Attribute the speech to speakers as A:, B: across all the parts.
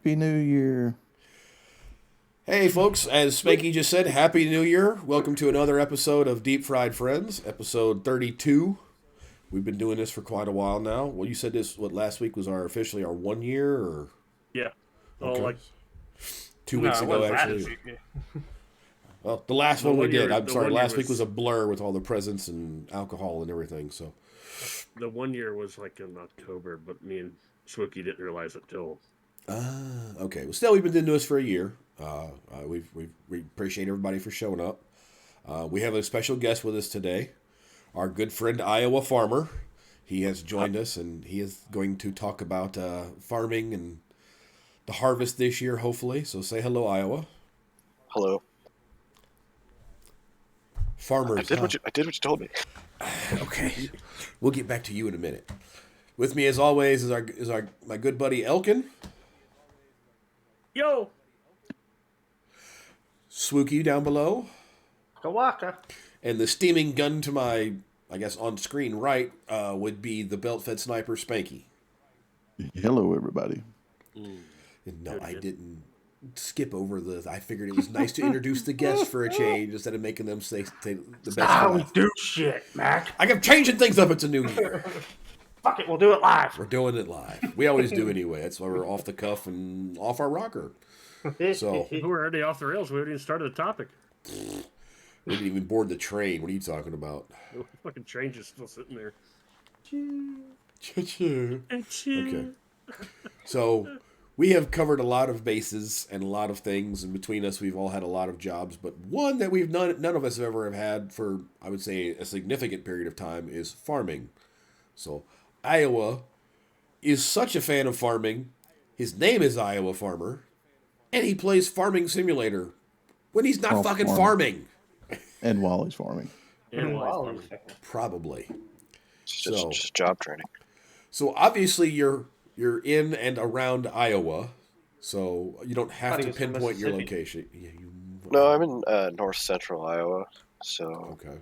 A: Happy New Year.
B: Hey, folks, as Spanky just said, Happy New Year. Welcome to another episode of Deep Fried Friends, episode 32. We've been doing this for quite a while now. Well, you said this, last week was officially our 1 year, or?
C: Yeah.
B: Okay.
C: Like
B: 2 weeks ago, actually. Well, the last one we did. I'm sorry, last week was a blur with all the presents and alcohol and everything, so.
C: The 1 year was like in October, but me and Swookie didn't realize it till.
B: Okay. Well, still, we've been doing this for a year. We appreciate everybody for showing up. We have a special guest with us today, our good friend Iowafarmer. He has joined us, and he is going to talk about farming and the harvest this year, hopefully. So say hello, Iowa.
D: Hello.
B: Farmers.
D: I did what you told me.
B: Okay. We'll get back to you in a minute. With me, as always, is my good buddy Elkin.
C: Yo!
B: Swookie down below.
E: Kawaka.
B: And the steaming gun to my, I guess, on-screen right would be the belt-fed sniper Spanky.
A: Hello, everybody.
B: No, I didn't skip over I figured it was nice to introduce the guests for a change instead of making them say the best.
E: That's how we do shit, Mac.
B: I kept changing things up. It's a new year.
E: Fuck it, we'll do it live.
B: We're doing it live. We always do anyway. That's why we're off the cuff and off our rocker. So
C: We're already off the rails. We haven't even started the topic.
B: we didn't even board the train. What are you talking about?
C: The fucking train just still sitting there.
B: Okay. So we have covered a lot of bases and a lot of things, and between us, we've all had a lot of jobs. But one that none of us have ever had for, I would say, a significant period of time is farming. So Iowa is such a fan of farming. His name is Iowafarmer, and he plays Farming Simulator when he's not fucking farming.
A: And while he's farming.
B: Probably.
D: Just job training.
B: So obviously you're in and around Iowa, so you don't have to pinpoint your location. Yeah,
D: No, I'm in north central Iowa, so
B: okay.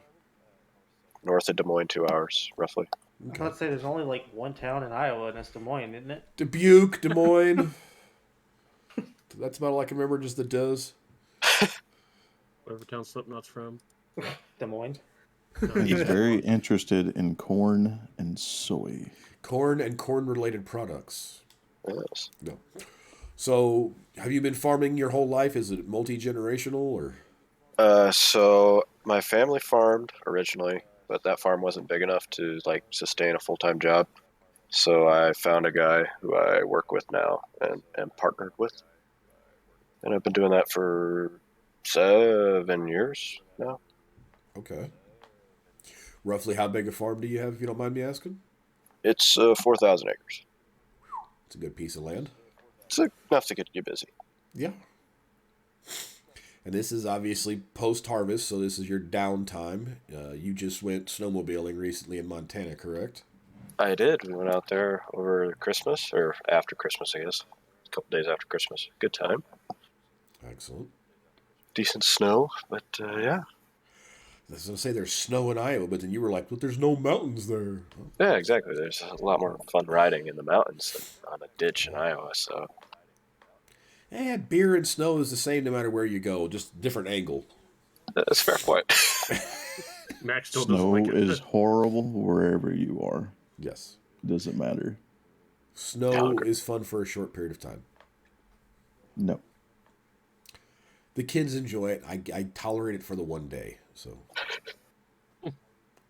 D: North of Des Moines, 2 hours roughly.
E: Okay. Let's say there's only like one town in Iowa, and that's Des Moines, isn't it?
B: Dubuque, Des Moines. That's about all I can remember. Just the does.
C: Whatever town Slipknot's from.
E: Des Moines.
A: He's very interested in corn and soy.
B: Corn and corn-related products.
D: Yes.
B: No. So, have you been farming your whole life? Is it multi-generational or?
D: So my family farmed originally, but that farm wasn't big enough to sustain a full-time job. So I found a guy who I work with now and partnered with, and I've been doing that for 7 years now.
B: Okay. Roughly how big a farm do you have, if you don't mind me asking?
D: It's 4,000 acres.
B: It's a good piece of land.
D: It's enough to get you busy.
B: Yeah. And this is obviously post-harvest, so this is your downtime. You just went snowmobiling recently in Montana, correct?
D: I did. We went out there over Christmas, or after Christmas, I guess. A couple days after Christmas. Good time.
B: Excellent.
D: Decent snow, but yeah.
B: I was going to say there's snow in Iowa, but then you were like, but there's no mountains there.
D: Yeah, exactly. There's a lot more fun riding in the mountains than on a ditch in Iowa, so.
B: Beer and snow is the same no matter where you go, just different angle.
D: That's a fair point.
C: Max still
A: Snow
C: doesn't like it.
A: is horrible wherever you are.
B: Yes.
A: Doesn't matter.
B: Snow is fun for a short period of time.
A: No.
B: The kids enjoy it. I tolerate it for the one day. So.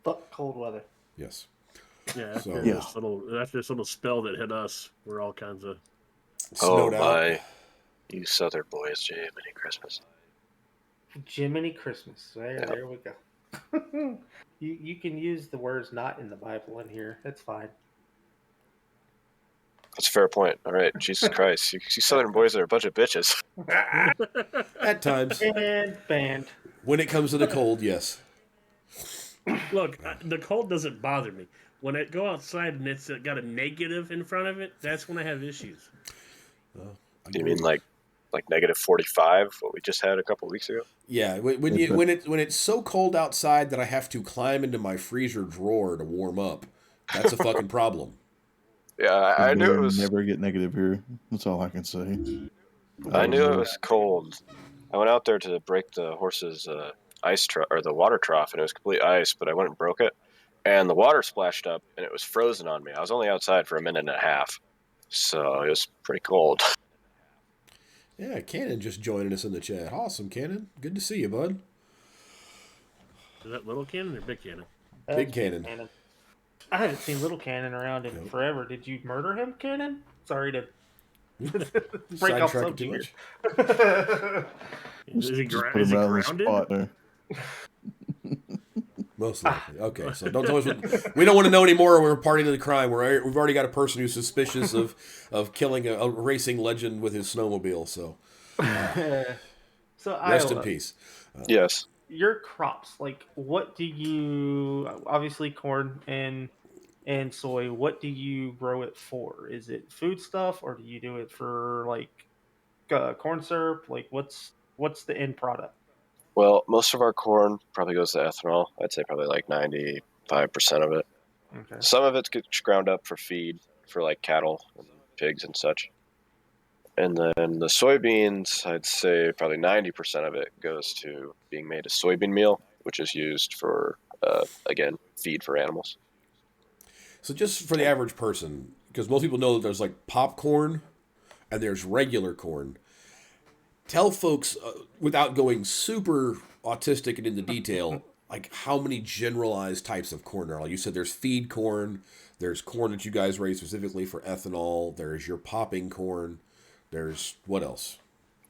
E: Fuck cold weather.
B: Yes.
C: Yeah,
B: So,
C: after this little spell that hit us, we're all kinds of
B: snowed
D: my.
B: out.
D: You Southern boys, Jiminy Christmas.
E: Jiminy Christmas. There we go. You can use the words not in the Bible in here. That's fine.
D: That's a fair point. All right, Jesus Christ. You Southern boys are a bunch of bitches.
B: At times.
E: And banned.
B: When it comes to the cold, yes.
C: Look, the cold doesn't bother me. When I go outside and it's got a negative in front of it, that's when I have issues.
D: Do you mean like negative 45, what we just had a couple weeks ago?
B: Yeah, when it's so cold outside that I have to climb into my freezer drawer to warm up, that's a fucking problem.
D: Yeah,
A: The
D: I knew it
A: beer
D: was.
A: never get negative here. That's all I can say.
D: I
A: About
D: knew it
A: beer.
D: was cold. I went out there to break the horse's ice trough or the water trough, and it was complete ice. But I went and broke it, and the water splashed up, and it was frozen on me. I was only outside for a minute and a half, so it was pretty cold.
B: Yeah, Cannon just joining us in the chat. Awesome, Cannon. Good to see you, bud.
C: Is that little cannon or big cannon?
B: Big
E: That's
B: Cannon.
E: Cannon. I haven't seen Little Cannon around in
B: Nope.
E: forever. Did you murder him, Cannon? Sorry to break off
B: Sidetrack it too
E: subject
B: much?
E: here.
C: Is he,
A: Just put
C: is
A: him
C: he
A: right on the
C: grounded?
A: spot there.
B: Most likely. Okay, so don't tell us. We don't want to know anymore. We're party to the crime. We've already got a person who's suspicious of killing a racing legend with his snowmobile. So
E: So
B: rest in
E: Iowa,
B: peace.
D: Yes.
E: your crops, like what do you obviously corn and soy, what do you grow it for? Is it food stuff or do you do it for like corn syrup? Like what's the end product?
D: Well, most of our corn probably goes to ethanol. I'd say probably like 95% of it.
E: Okay.
D: Some of it gets ground up for feed for like cattle and pigs and such. And then the soybeans, I'd say probably 90% of it goes to being made as soybean meal, which is used for, again, feed for animals.
B: So just for the average person, because most people know that there's like popcorn and there's regular corn. Tell folks without going super autistic and into detail, like how many generalized types of corn there are. Like you said, there's feed corn, there's corn that you guys raise specifically for ethanol, there's your popping corn, there's what else?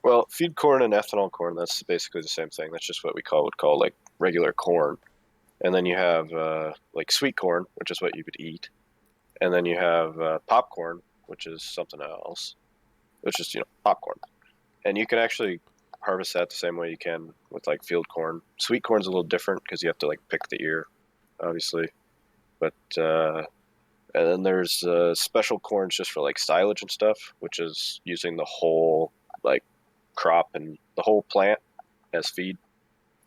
D: Well, feed corn and ethanol corn, that's basically the same thing. That's just what we would call like regular corn. And then you have like sweet corn, which is what you would eat. And then you have popcorn, which is something else, which is, popcorn. And you can actually harvest that the same way you can with like field corn. Sweet corn's a little different because you have to like pick the ear, obviously. But and then there's special corns just for like silage and stuff, which is using the whole like crop and the whole plant as feed.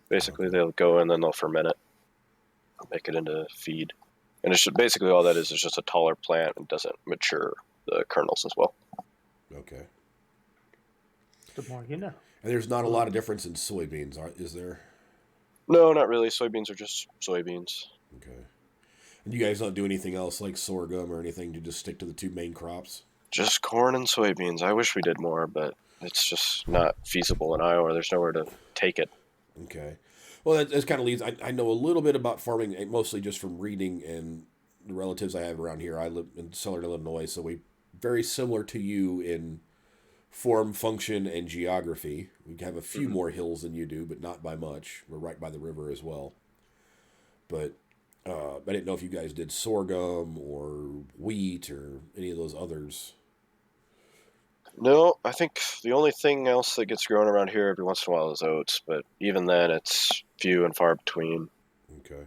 D: Basically, they'll go and then they'll ferment it, make it into feed, and it's just, basically all that is just a taller plant and doesn't mature the kernels as well.
B: Okay.
E: The more you know.
B: And there's not a lot of difference in soybeans, is there?
D: No, not really. Soybeans are just soybeans.
B: Okay. And you guys don't do anything else like sorghum or anything to just stick to the two main crops?
D: Just corn and soybeans. I wish we did more, but it's just not feasible in Iowa. There's nowhere to take it.
B: Okay. Well, that kind of leads. I know a little bit about farming, mostly just from reading and the relatives I have around here. I live in Southern Illinois, so we very similar to you in form, function, and geography. We have a few more hills than you do, but not by much. We're right by the river as well. But I didn't know if you guys did sorghum or wheat or any of those others.
D: No, I think the only thing else that gets grown around here every once in a while is oats, but even then it's few and far between.
B: Okay.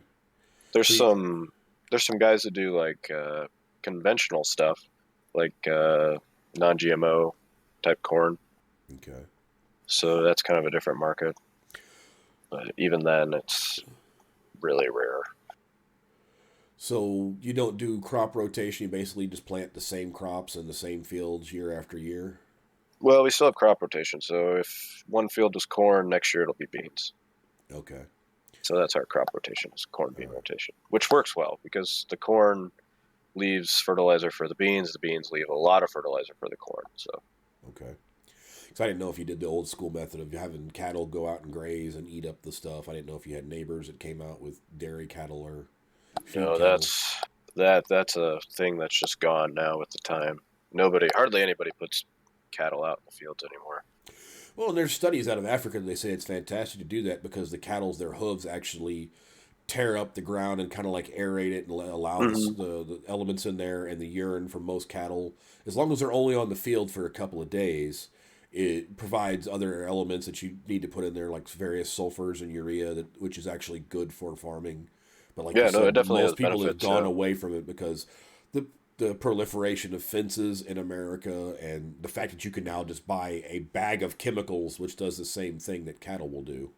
D: There's
B: See,
D: some guys that do like conventional stuff, like non-GMO type corn.
B: okay.
D: So that's kind of a different market. But even then, it's really rare.
B: So you don't do crop rotation. You basically just plant the same crops in the same fields year after year.
D: Well, we still have crop rotation. So if one field was corn, next year it'll be beans.
B: Okay.
D: So that's our crop rotation, is corn bean
B: All right.
D: rotation, which works well because the corn leaves fertilizer for the beans leave a lot of fertilizer for the corn. So
B: Okay. So I didn't know if you did the old school method of having cattle go out and graze and eat up the stuff. I didn't know if you had neighbors that came out with dairy cattle or feed
D: no,
B: cattle.
D: that's a thing that's just gone now with the time. Hardly anybody puts cattle out in the fields anymore.
B: Well, and there's studies out of Africa that they say it's fantastic to do that because the cattle's their hooves actually tear up the ground and kind of like aerate it and allow the elements in there, and the urine from most cattle, as long as they're only on the field for a couple of days, it provides other elements that you need to put in there, like various sulfurs and urea, which is actually good for farming. But like you
D: Yeah, no, it
B: said,
D: definitely has
B: most people have
D: benefits.
B: gone
D: Yeah.
B: away from it because the proliferation of fences in America and the fact that you can now just buy a bag of chemicals which does the same thing that cattle will do.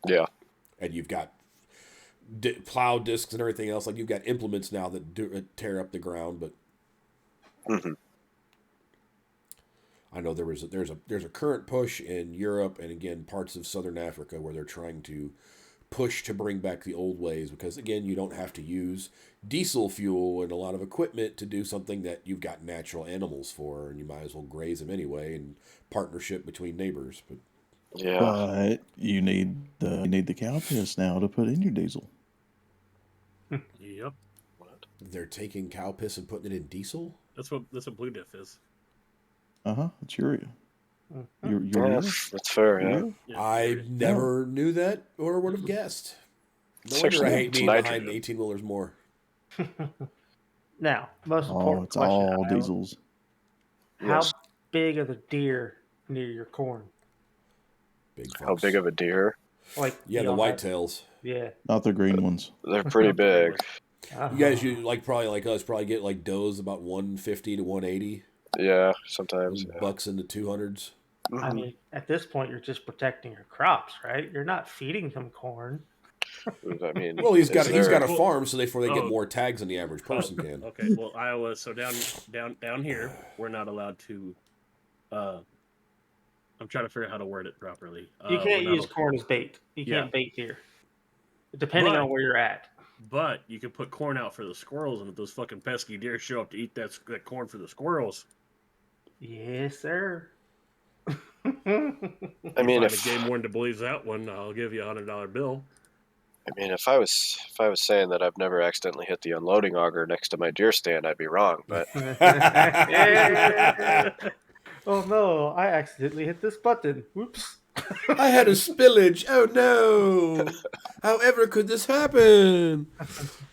D: Yeah.
B: And you've got plow discs and everything else. Like you've got implements now that tear up the ground, but
D: Hmm.
B: I know there's a current push in Europe and again parts of Southern Africa where they're trying to push to bring back the old ways because again you don't have to use diesel fuel and a lot of equipment to do something that you've got natural animals for and you might as well graze them anyway in partnership between neighbors. But
D: Yeah.
A: But you need the cow piss now to put in your diesel.
C: Yep.
D: What?
B: they're taking cow piss and putting it in diesel.
C: That's what Blue Diff is.
A: It's urea.
E: Mhm.
A: Urea.
D: That's fair. Yeah.
A: Urea.
C: Yeah.
B: I
C: there-
B: never knew that or would have guessed. No
D: It's
B: wonder I
D: actually
B: hate
D: it's
B: being behind
D: nitrogen.
B: 18 wheelers more.
E: Now, most
A: Oh,
E: important
A: it's
E: question,
A: all
E: Iowa.
A: diesels.
E: How
D: Yes.
E: big are the deer near your corn?
B: Big
D: How
B: fucks.
D: big of a deer?
E: Like
B: Yeah, the
E: y'all have-
B: whitetails.
E: Yeah.
A: Not the green ones.
D: They're pretty
C: Not the green
D: big.
C: ones.
B: You guys,
E: Uh-huh.
B: probably like us, probably get like does about 150 to 180,
D: Yeah. Sometimes.
B: and
D: Yeah.
B: bucks in the 200s.
E: I
D: Hmm.
E: mean, at this point, you're just protecting your crops, right? You're not feeding them corn.
D: I mean,
B: Well, he's got
D: is
B: he's
D: there-
B: got a
C: Well,
B: farm, so therefore they get
C: oh.
B: more tags than the average person
C: Oh,
B: can.
C: okay. Well, Iowa. So down here, we're not allowed to. I'm trying to figure out how to word it properly.
E: You
C: We're
E: can't
C: not
E: use corn as bait. You
C: Yeah.
E: can't bait deer, depending
C: But-
E: on where you're at.
C: But you can put corn out for the squirrels, and if those fucking pesky deer show up to eat that corn for the squirrels,
E: Yes, sir.
D: I
C: you
D: mean,
C: find
D: if
C: a game warden that believes that one, I'll give you $100 bill.
D: if I was saying that I've never accidentally hit the unloading auger next to my deer stand, I'd be wrong. But
E: Oh no, I accidentally hit this button. Whoops.
B: I had a spillage. Oh no! However could this happen?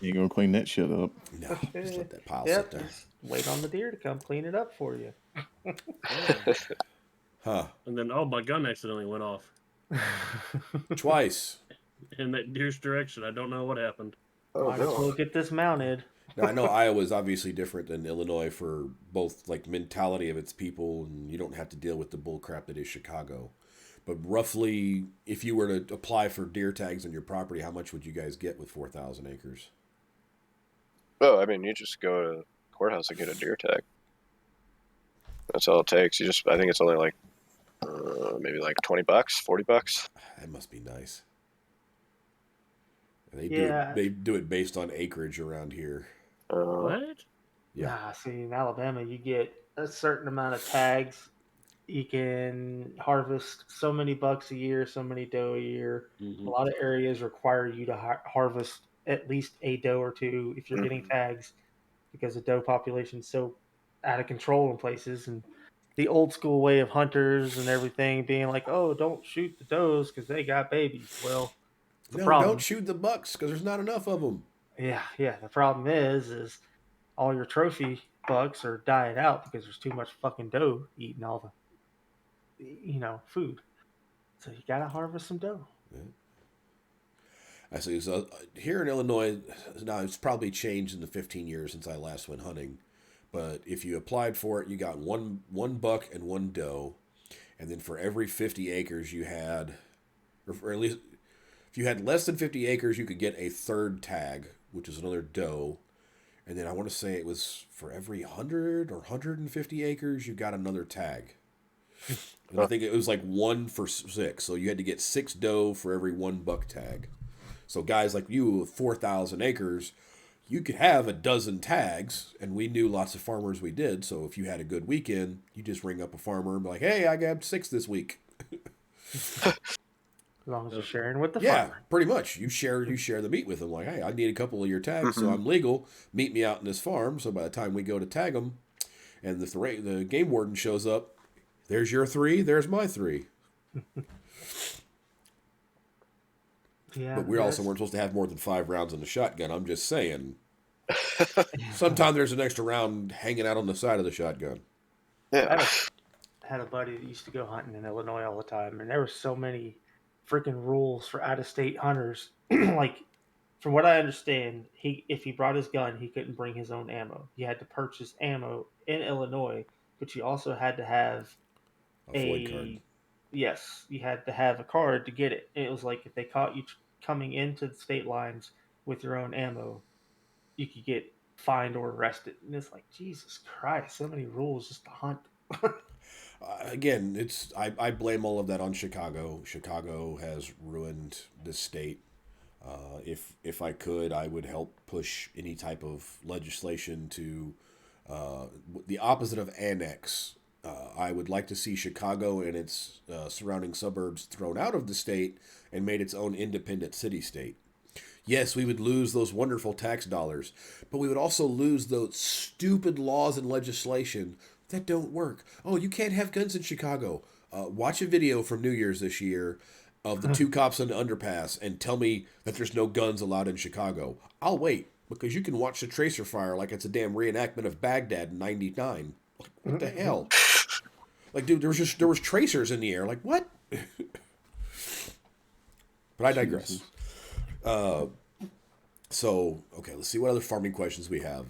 A: You ain't gonna clean that shit up.
B: No, just let that pile
E: Yep,
B: sit there.
E: just wait on the deer to come clean it up for you.
B: Huh?
C: And then, oh, my gun accidentally went off
B: Twice.
C: in that deer's direction. I don't know what happened.
D: oh
E: Might as well
D: no,
E: get this mounted.
B: Now I know Iowa is obviously different than Illinois for both like mentality of its people, and you don't have to deal with the bull crap that is Chicago. But roughly, if you were to apply for deer tags on your property, how much would you guys get with 4,000 acres?
D: oh, I mean, you just go to the courthouse and get a deer tag. That's all it takes. I think it's only like maybe like $20, $40.
B: That must be nice. They
E: Yeah.
B: do it based on acreage around here.
C: What?
B: Yeah.
E: Nah, see, in Alabama, you get a certain amount of tags. You can harvest so many bucks a year, so many doe a year.
C: Mhm.
E: A lot of areas require you to harvest at least a doe or two if you're getting tags, because the doe population's so out of control in places. And the old school way of hunters and everything being like, oh, don't shoot the does because they got babies. Well, the
B: No,
E: problem,
B: don't shoot the bucks because there's not enough of them.
E: yeah. The problem is all your trophy bucks are dying out because there's too much fucking doe eating all the food. So you gotta harvest some doe.
B: I see. So here in Illinois, now it's probably changed in the 15 years since I last went hunting. But if you applied for it, you got one buck and one doe, and then for every 50 acres you had, or at least if you had less than 50 acres, you could get a third tag, which is another doe. And then I want to say it was for every 100 or 150 acres, you got another tag. And I think it was like 1 for 6. So you had to get 6 doe for every 1 buck tag. So guys like you with 4,000 acres, you could have a dozen tags. And we knew lots of farmers we did. So if you had a good weekend, you just ring up a farmer and be like, hey, I got 6 this week.
E: As long as you're sharing with the
B: Yeah,
E: farmer.
B: pretty much. You share the meat with them. Like, hey, I need a couple of your tags, so I'm legal. Meet me out in this farm. So by the time we go to tag them, and the game warden shows up, there's your 3, there's my 3.
E: Yeah.
B: But we also weren't supposed to have more than 5 rounds in the shotgun. I'm just saying. Sometimes there's an extra round hanging out on the side of the shotgun.
D: Yeah.
E: Had a buddy that used to go hunting in Illinois all the time, and there were so many freaking rules for out-of-state hunters. Like, from what I understand, if he brought his gun, he couldn't bring his own ammo. He had to purchase ammo in Illinois, but you also had to have
B: A Floyd card.
E: yes, you had to have a card to get it. And it was like if they caught you coming into the state lines with your own ammo, you could get fined or arrested. And it's like, Jesus Christ, so many rules just to hunt.
B: Again, I blame all of that on Chicago. Chicago has ruined this state. If I could, I would help push any type of legislation to the opposite of annex. I would like to see Chicago and its surrounding suburbs thrown out of the state and made its own independent city state. Yes, we would lose those wonderful tax dollars, but we would also lose those stupid laws and legislation that don't work. Oh, you can't have guns in Chicago. Watch a video from New Year's this year of the two cops on the underpass and tell me that there's no guns allowed in Chicago. I'll wait, because you can watch the tracer fire like it's a damn reenactment of Baghdad in '99. Like, what the hell? Like, dude, there was tracers in the air. Like, what? But I digress. So, okay, let's see what other farming questions we have.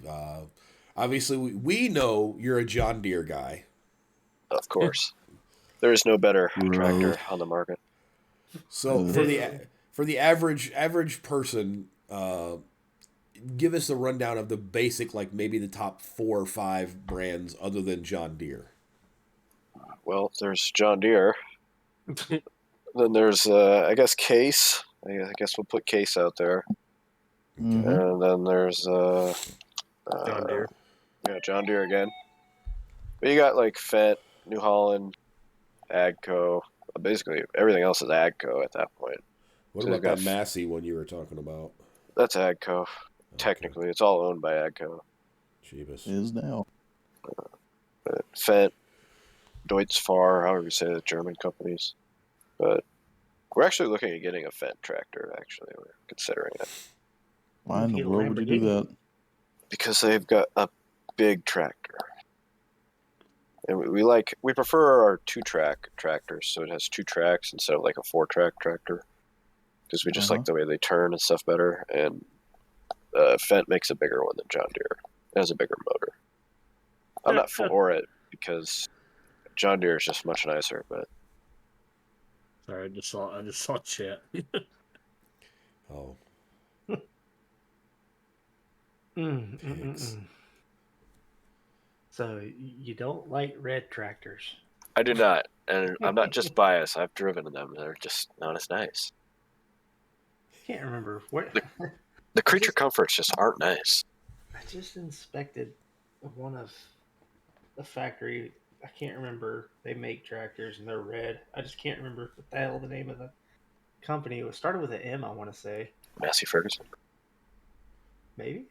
B: Obviously, we know you're a John Deere guy.
D: Of course. There is no better
A: Right.
D: tractor on the market.
B: So for the average person, give us a rundown of the basic, like maybe the top 4 or 5 brands other than John Deere.
D: Well, there's John Deere. Then there's, I guess, Case. I guess we'll put Case out there.
A: Mhm.
D: And then there's
C: John Deere.
D: Yeah, John Deere again. But you got like Fendt, New Holland, Agco. Basically, everything else is Agco at that point.
B: What
D: So
B: about
D: you've got
B: that Massey one you were talking about?
D: That's Agco. Technically, it's all owned by Agco.
B: Jeebus.
A: Is now.
D: But Fendt, Deutz-Fahr, however you say the German companies. But we're actually looking at getting a Fendt tractor, actually. We're considering it.
A: Why in the
E: Get a
A: world would you do
E: Lamborghini.
A: that?
D: Because they've got a big tractor. And we prefer our 2-track tractors, so it has 2 tracks instead of like a 4-track tractor. Because we just like the way they turn and stuff better. And Fendt makes a bigger one than John Deere. It has a bigger motor. I'm not for it because John Deere is just much nicer, but
C: Sorry, I just saw chat.
B: Oh,
E: So you don't like red tractors?
D: I do not. And I'm not just biased. I've driven them. They're just not as nice.
E: I can't remember what.
D: The creature comforts just aren't nice.
E: I just inspected one of the factory. I can't remember. They make tractors and they're red. I just can't remember what the hell the name of the company. It started with an M, I want to say.
D: Massey Ferguson.
E: Maybe.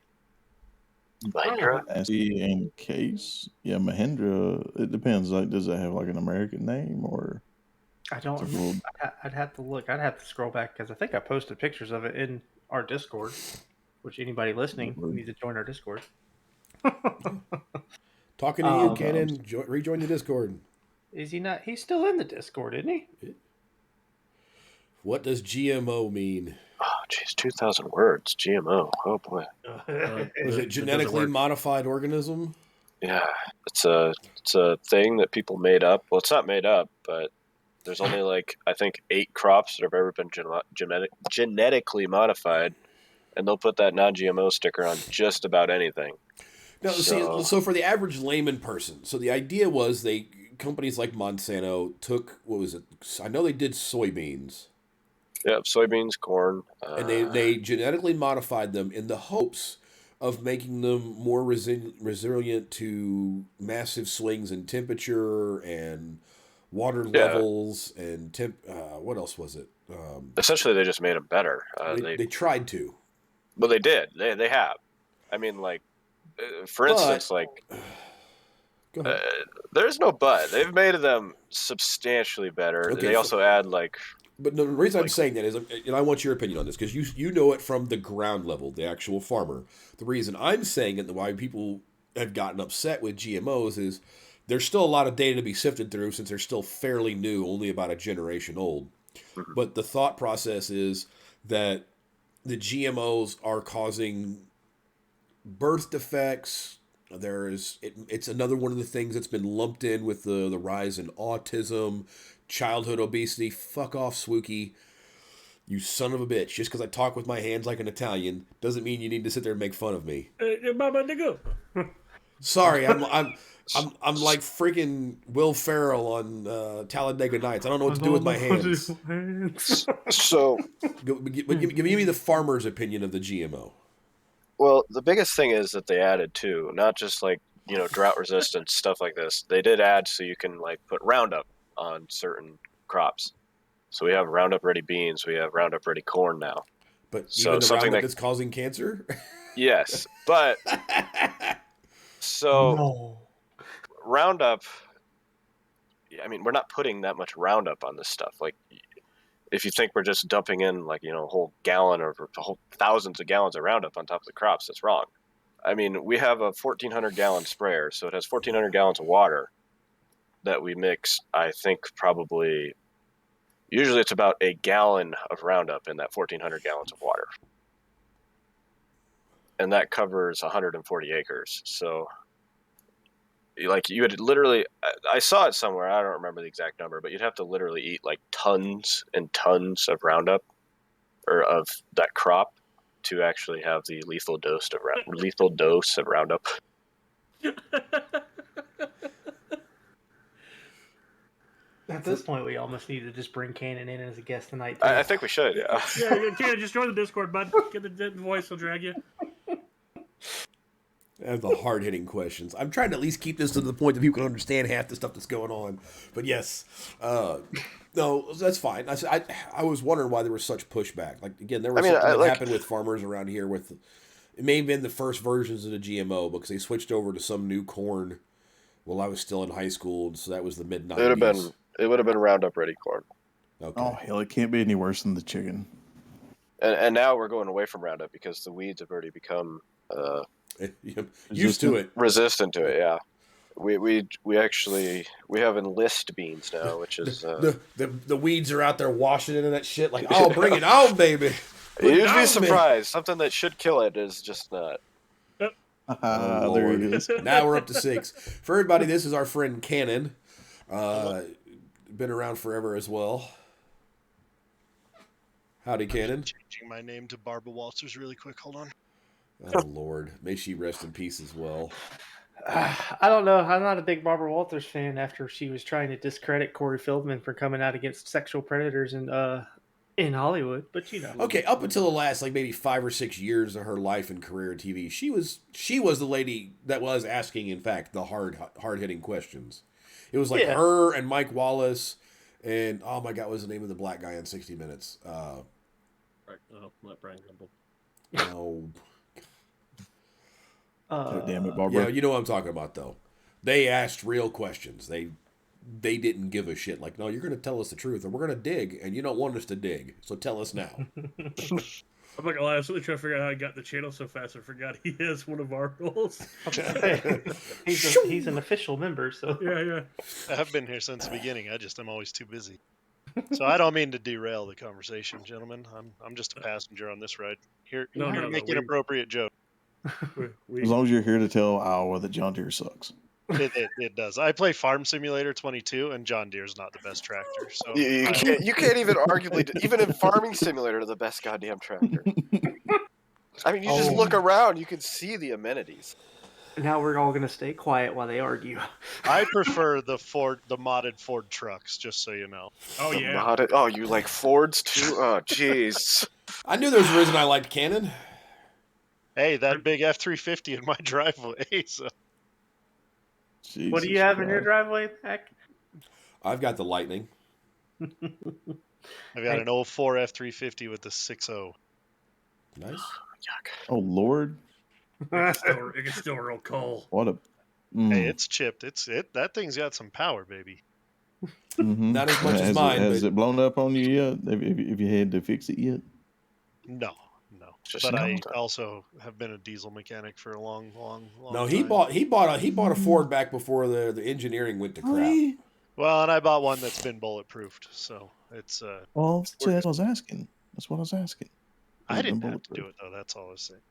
D: Mahindra.
A: Massey and Case. Yeah, Mahindra. It depends. Like, does it have like an American name or?
E: I don't
A: It's a
E: remember. I'd have to look. I'd have to scroll back because I think I posted pictures of it in our Discord, which anybody listening needs to join our Discord.
B: talking to you, Cannon. Rejoin the Discord.
E: Is he not? He's still in the Discord, isn't he?
B: What does GMO mean?
D: Oh, geez, 2,000 words. GMO. Oh, boy.
B: Is it genetically modified organism?
D: Yeah, it's a thing that people made up. Well, it's not made up, but there's only like I think 8 crops that have ever been genetically modified, and they'll put that non-GMO sticker on just about anything.
B: No, so for the average layman person, so the idea was companies like Monsanto took, what was it? I know they did soybeans.
D: Yeah, soybeans, corn,
B: and they genetically modified them in the hopes of making them more resilient to massive swings in temperature and water levels and what else was it?
D: Essentially, they just made them better.
B: They tried to.
D: Well, they did. They have. I mean, like, for instance, like, there's no but. They've made them substantially better.
B: Okay,
D: they also add, like...
B: But the reason I'm saying that is, and I want your opinion on this, because you know it from the ground level, the actual farmer. The reason I'm saying it and why people have gotten upset with GMOs is there's still a lot of data to be sifted through since they're still fairly new, only about a generation old. Mm-hmm. But the thought process is that the GMOs are causing birth defects. It's another one of the things that's been lumped in with the rise in autism, childhood obesity. Fuck off, Swookie. You son of a bitch. Just because I talk with my hands like an Italian doesn't mean you need to sit there and make fun of me.
C: Baba Nigga.
B: Sorry, I'm like freaking Will Ferrell on Talladega Nights. I don't know what to do with my hands.
D: So,
B: Give me the farmer's opinion of the GMO.
D: well, the biggest thing is that they added too, not just like, drought resistant stuff like this. They did add so you can like put Roundup on certain crops. So we have Roundup Ready beans, we have Roundup Ready corn now.
B: But
D: So
B: even the
D: something
B: Roundup
D: that
B: that's causing cancer?
D: yes, but so
E: No.
D: Roundup. I mean, we're not putting that much Roundup on this stuff. Like, if you think we're just dumping in like a whole gallon or whole thousands of gallons of Roundup on top of the crops, that's wrong. I mean, we have a 1,400-gallon sprayer, so it has 1,400 gallons of water that we mix. I think probably usually it's about a gallon of Roundup in that 1,400 gallons of water, and that covers 140 acres. So, like, you would literally, I saw it somewhere. I don't remember the exact number, but you'd have to literally eat like tons and tons of Roundup or of that crop to actually have the lethal dose of Roundup.
E: At this point, we almost need to just bring Cannon in as a guest tonight, too.
D: I think we should, yeah.
C: Yeah, you can't just join the Discord, bud. Get the voice will drag you.
B: I have the hard-hitting questions. I'm trying to at least keep this to the point that people can understand half the stuff that's going on. But yes, no, that's fine. I was wondering why there was such pushback. Like, again, there was something that happened with farmers around here with, it may have been the first versions of the GMO because they switched over to some new corn while I was still in high school, so that was the mid-90s.
D: It would have been Roundup Ready corn.
B: Okay.
A: Oh hell, it can't be any worse than the chicken.
D: And now we're going away from Roundup because the weeds have already become
B: Used to it.
D: resistant to it. Yeah, we actually have enlist beans now, which is
B: The weeds are out there washing into that shit like, oh, bring it on, baby.
D: you'd be surprised. Something that should kill it is just not.
B: Oh,
A: There
B: Lord.
A: it is.
B: Now we're up to 6. For everybody, this is our friend Cannon. Been around forever as well. Howdy, Cannon.
F: Changing my name to Barbara Walters really quick. Hold on.
B: Oh, Lord. May she rest in peace as well.
E: I don't know. I'm not a big Barbara Walters fan after she was trying to discredit Corey Feldman for coming out against sexual predators in Hollywood. But
B: Okay, up until the last like maybe 5 or 6 years of her life and career in TV, she was the lady that was asking, in fact, the hard hitting questions. It was like her and Mike Wallace and oh my God, what was the name of the black guy on 60 Minutes?
C: Let Brian Gumble.
B: No.
A: Oh, damn it, Barbara.
B: Yeah, you know what I'm talking about though. They asked real questions. They didn't give a shit. Like, no, you're going to tell us the truth, or we're going to dig, and you don't want us to dig, so tell us now.
C: I'm not gonna lie, I was really trying to figure out how I got the channel so fast. I forgot he is one of our roles.
E: he's an official member, so
C: Yeah.
F: I've been here since the beginning. I'm always too busy. So I don't mean to derail the conversation, gentlemen. I'm just a passenger on this ride. Here
C: No,
F: to make inappropriate joke.
A: As long as you're here to tell Iowa that John Deere sucks.
F: It does. I play Farm Simulator 22, and John Deere's not the best tractor. So
D: You can't even arguably, even in Farming Simulator, the best goddamn tractor. I mean, you just look around, you can see the amenities.
E: now we're all going to stay quiet while they argue.
F: I prefer the modded Ford trucks, just so you know.
C: Oh yeah.
D: Modded, oh, you like Fords too? Oh, jeez.
B: I knew there was a reason I liked Cannon.
F: Hey, that big F-350 in my driveway. So.
A: Jesus
E: What do you have in your
A: Christ.
E: driveway, Mac?
B: I've got the Lightning.
F: I've got an 04 F-350 with the 6.0.
B: Nice.
D: Yuck.
A: Oh Lord,
C: It can still roll coal.
A: what a.
F: Hey, it's chipped. That thing's got some power, baby.
A: Mhm.
B: Not as much as mine,
A: Has
B: but-
A: it blown up on you yet? Have you had to fix it yet?
F: No.
D: Just
F: But
D: a
F: I
D: couple times.
F: also have been a diesel mechanic for a long
B: No,
F: time.
B: he bought a Ford back before the engineering went to crap.
A: Really?
F: Well, and I bought one that's been bulletproofed, so it's
A: Well, see, that's what I was asking. That's what I was asking.
F: I
A: Has it
F: didn't
A: been
F: have to do
A: bulletproof?
F: it though. That's all I was saying.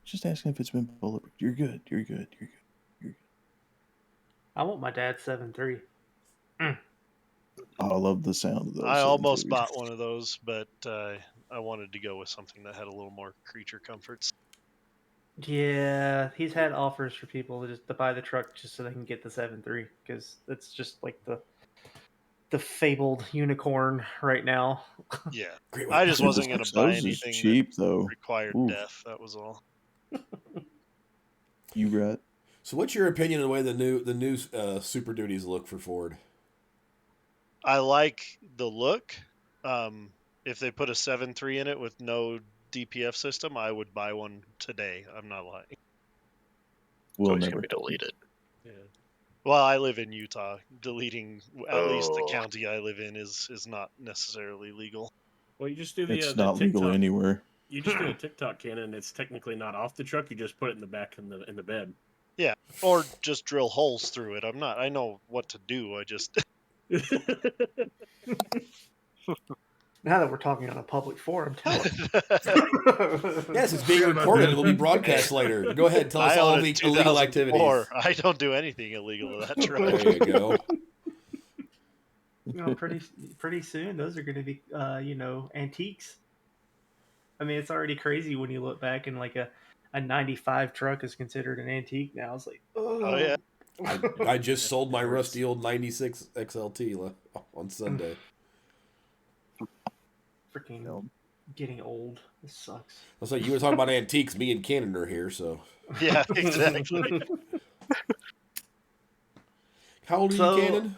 A: Just asking if it's been bulletproof. You're good. You're good. You're good.
E: I want my dad's 7.3.
A: I love the sound of
F: I
A: those
F: almost
A: 7.3s.
F: bought one of those, but I wanted to go with something that had a little more creature comforts.
E: Yeah, he's had offers for people to buy the truck just so they can get the 7.3 because it's just like the fabled unicorn right now.
F: Yeah,
B: Great
F: I
B: white
F: just
A: Dude,
B: power.
A: the
F: wasn't going to buy
A: 6.0s is
F: anything that
A: cheap though.
F: required
A: Oof,
F: death. That was all.
A: you right.
B: So, what's your opinion on the way the new Super Duties look for Ford?
F: I like the look. If they put a 7.3 in it with no DPF system, I would buy one today. I'm not lying.
D: So
A: We'll
D: he's gonna
A: never.
D: be deleted.
C: Yeah.
F: Well, I live in Utah. Deleting at least the
D: Oh,
F: county I live in is not necessarily legal.
C: Well, you just do
A: It's
C: the
A: not legal
C: TikTok.
A: anywhere.
C: You just do a TikTok cannon. It's technically not off the truck. You just put it in the back in the bed.
F: Yeah, or just drill holes through it. I know what to do. I just
E: Now that we're talking on a public forum, tell us.
B: Yes, it's being
C: Forgot about
B: recorded.
C: that.
B: It'll be broadcast later. Go ahead, tell us
F: I
B: all
F: own a
B: the illegal activities.
F: 2004. I don't do anything illegal with that truck.
B: There you go.
E: Pretty soon those are going to be antiques. I mean, it's already crazy when you look back and like a 95 truck is considered an antique now. It's like,
F: Oh yeah,
B: I just sold my
C: It hurts.
B: rusty old 96 XLT on Sunday.
E: freaking
A: Yep.
E: getting old. This sucks.
B: I was like, you were talking about antiques. Me and Cannon are here, so.
F: yeah, exactly.
B: How old are
E: So-
B: you, Cannon?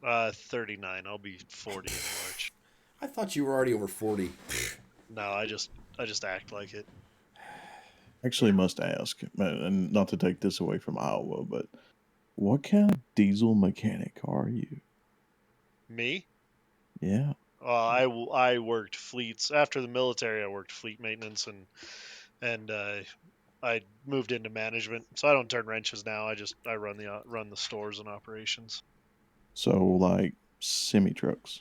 F: 39. I'll be 40 in March.
B: I thought you were already over 40.
F: No, I just act like it.
A: Actually, must ask, and not to take this away from Iowa, but what kind of diesel mechanic are you?
F: Me?
A: Yeah.
F: I worked fleets after the military. I worked fleet maintenance and I moved into management. So I don't turn wrenches now. I run the stores and operations.
A: So like semi trucks.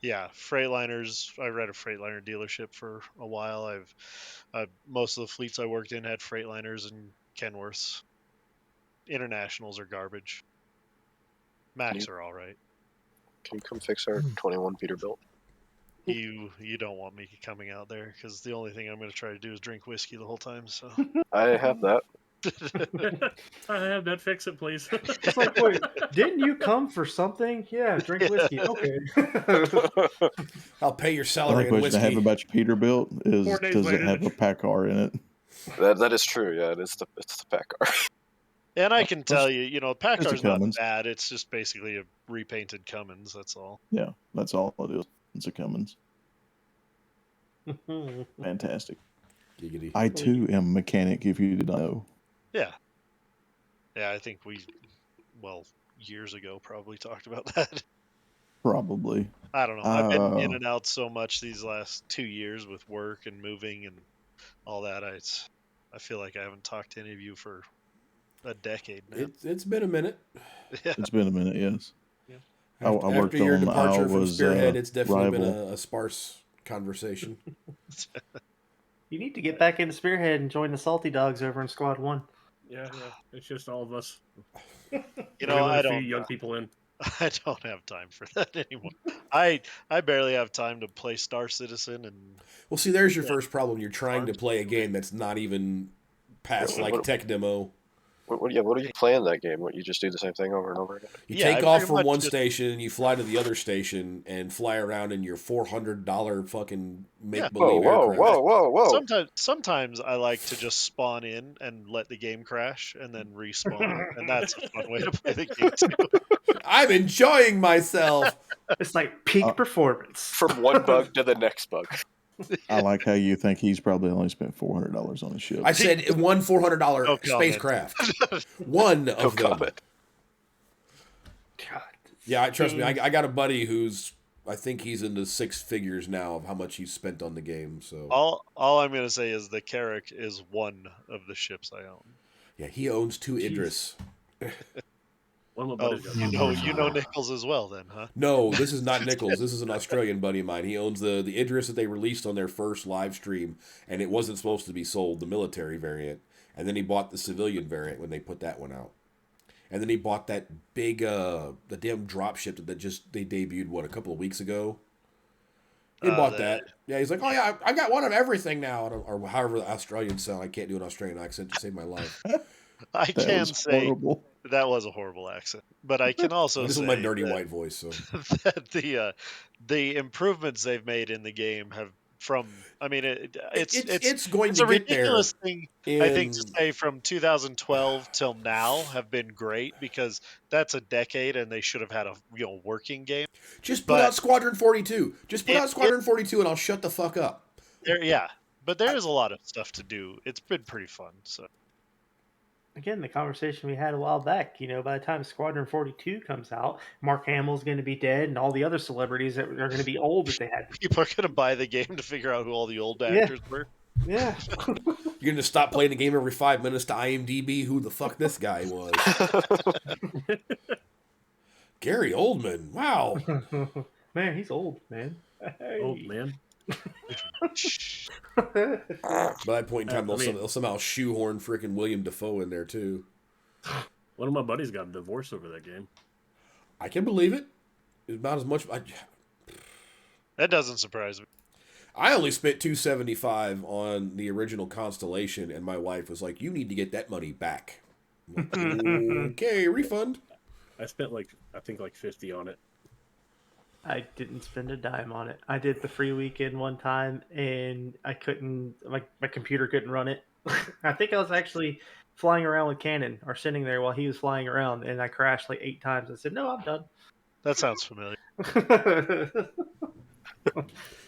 F: Yeah, Freightliners. I ran a Freightliner dealership for a while. Most of the fleets I worked in had Freightliners and Kenworths. Internationals are garbage. Max are all right.
D: can you come fix our 21 Peterbilt?
F: You don't want me coming out there because the only thing I'm going to try to do is drink whiskey the whole time. So
D: I have that.
C: I have that. Fix it, please.
E: It's like, wait, didn't you come for something? Yeah, drink whiskey. Okay.
B: I'll pay your
A: The
B: salary
A: only
B: in
A: question I have
B: whiskey.
A: about your Peterbilt
C: 4
A: is
C: days
A: does it
C: later,
A: have a Packard in it?
D: That is true. Yeah, it's the pack car.
F: and I can tell you,
A: It's a
F: Packar's not
A: Cummins.
F: bad. It's just basically a repainted Cummins. That's all.
A: Yeah, that's all it is. It's a Cummins. Fantastic.
B: Giggity.
A: I too am a mechanic. If you did not know,
F: Yeah. I think years ago probably talked about that.
A: probably.
F: I don't know. I've been in and out so much these last 2 years with work and moving and all that. I feel like I haven't talked to any of you for a decade now.
B: It's been a minute.
F: Yeah.
A: It's been a minute. Yes.
C: Yeah.
A: I worked
B: After your
A: on
B: departure from
A: Iowa's
B: Spearhead, it's definitely been
A: rival.
B: a sparse conversation.
E: You need to get back into Spearhead and join the Salty Dogs over in Squad 1.
C: Yeah, it's just all of us.
F: You
C: We
F: know,
C: let
F: I
C: a few
F: don't
C: young people in.
F: I don't have time for that anymore. I barely have time to play Star Citizen and
B: Well, see, there's your
F: Yeah.
B: first problem. You're trying to play a game that's not even past
D: Yeah,
B: like
D: what-
B: tech demo.
D: What do you play in that game? What, you just do the same thing over and over again?
B: You
F: Yeah,
B: take
F: I
B: off
F: pretty
B: from
F: much
B: one
F: just-
B: station, you fly to the other station, and fly around in your $400 fucking make
D: Whoa,
B: believe
D: whoa,
B: aircraft.
D: whoa, whoa, whoa!
F: sometimes I like to just spawn in and let the game crash and then respawn, and that's a fun way to play the game too.
B: I'm enjoying myself.
E: It's like peak performance.
D: From one bug to the next bug.
A: I like how you think he's probably only spent $400 on a ship.
B: I said one $400
F: No comment.
B: spacecraft. One
D: No
B: of them.
D: comment.
E: God,
B: Yeah, trust me.
E: games-
B: I got a buddy who's I think he's into six figures now of how much he's spent on the game. So
F: All I'm gonna say is the Carrack is one of the ships I own.
B: yeah, he owns two
E: Jeez.
B: Idris.
C: One of my
F: Oh,
C: buddies got
F: you know Nichols as well, then, huh?
B: No, this is not Nichols. This is an Australian buddy of mine. He owns the Idris that they released on their first live stream, and it wasn't supposed to be sold, the military variant. And then he bought the civilian variant when they put that one out. and then he bought that big the damn drop ship that they debuted a couple of weeks ago. He bought that. Yeah, he's like, oh yeah, I got one of everything now, or however the Australians sound. I can't do an Australian accent to save my life.
F: I
A: That
F: can
A: was
F: say
A: horrible.
F: that was a horrible accent, but I can also
B: This is
F: say
B: my dirty
F: that,
B: white voice. So
F: that the improvements they've made in the game have from. I mean,
B: it's going
F: it's
B: to
F: a
B: get there.
F: ridiculous thing, I think, to
B: In
F: say from 2012 till now have been great, because that's a decade and they should have had a working game.
B: just put
F: But
B: out Squadron 42. Just put
F: it
B: out Squadron 42, and I'll shut the fuck up.
F: yeah, but there is a lot of stuff to do. It's been pretty fun. So
E: Again, the conversation we had a while back, by the time Squadron 42 comes out, Mark Hamill's going to be dead and all the other celebrities that are going to be old that they had.
F: people are going to buy the game to figure out who all the old
E: Yeah.
F: actors were.
E: Yeah.
B: You're gonna stop playing the game every 5 minutes to IMDb who the fuck this guy was. Gary Oldman. Wow.
E: Man, he's old, man. Hey.
C: Old man.
B: By that point in time,
C: I mean-
B: they'll somehow shoehorn freaking William Dafoe in there too.
C: One of my buddies got divorced over that game.
B: I can believe it. It's about as much.
F: That doesn't surprise me.
B: I only spent $275 on the original Constellation, and my wife was like, "You need to get that money back." I'm like, okay, refund.
C: I spent I think 50 on it.
E: I didn't spend a dime on it. I did the free weekend one time, and I couldn't. My computer couldn't run it. I think I was actually flying around with Cannon, or sitting there while he was flying around, and I crashed 8 times. I said, "No, I'm done."
F: That sounds familiar.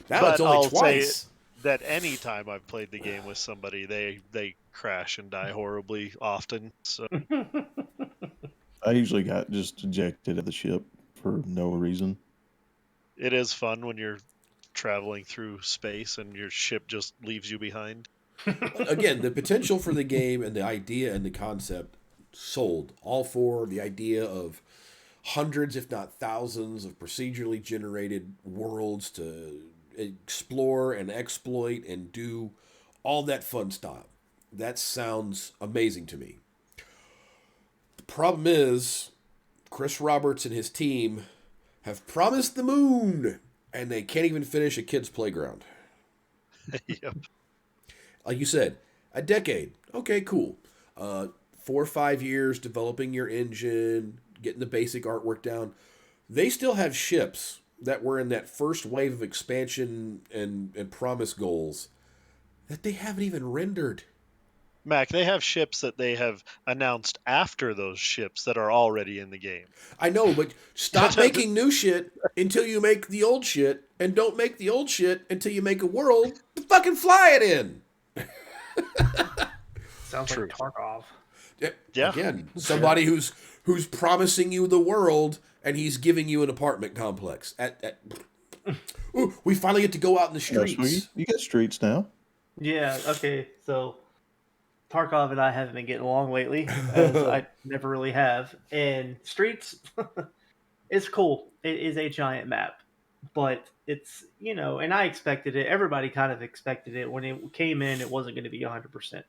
B: Now
F: But
B: it's only
F: I'll say
B: twice.
F: That any time I've played the game with somebody, they crash and die horribly often. So
A: I usually got just ejected of the ship for no reason.
F: it is fun when you're traveling through space and your ship just leaves you behind.
B: Again, the potential for the game and the idea and the concept sold. All for the idea of hundreds, if not thousands, of procedurally generated worlds to explore and exploit and do all that fun stuff. That sounds amazing to me. The problem is, Chris Roberts and his team have promised the moon, and they can't even finish a kid's playground.
F: Yep.
B: Like you said, a decade. Okay, cool. 4 or 5 years developing your engine, getting the basic artwork down. They still have ships that were in that first wave of expansion and promise goals that they haven't even rendered.
F: Mac, they have ships that they have announced after those ships that are already in the game.
B: I know, but stop making new shit until you make the old shit, and don't make the old shit until you make a world to fucking fly it in.
E: Sounds
F: True.
E: like Tarkov.
F: Yeah.
B: Again, somebody who's promising you the world and he's giving you an apartment complex. Ooh, we finally get to go out in the streets.
A: Sweet. You got streets now.
E: Yeah. Okay. So Tarkov and I haven't been getting along lately, as I never really have. And Streets is cool. It is a giant map, but it's and I expected it. Everybody kind of expected it when it came in. It wasn't going to be 100%.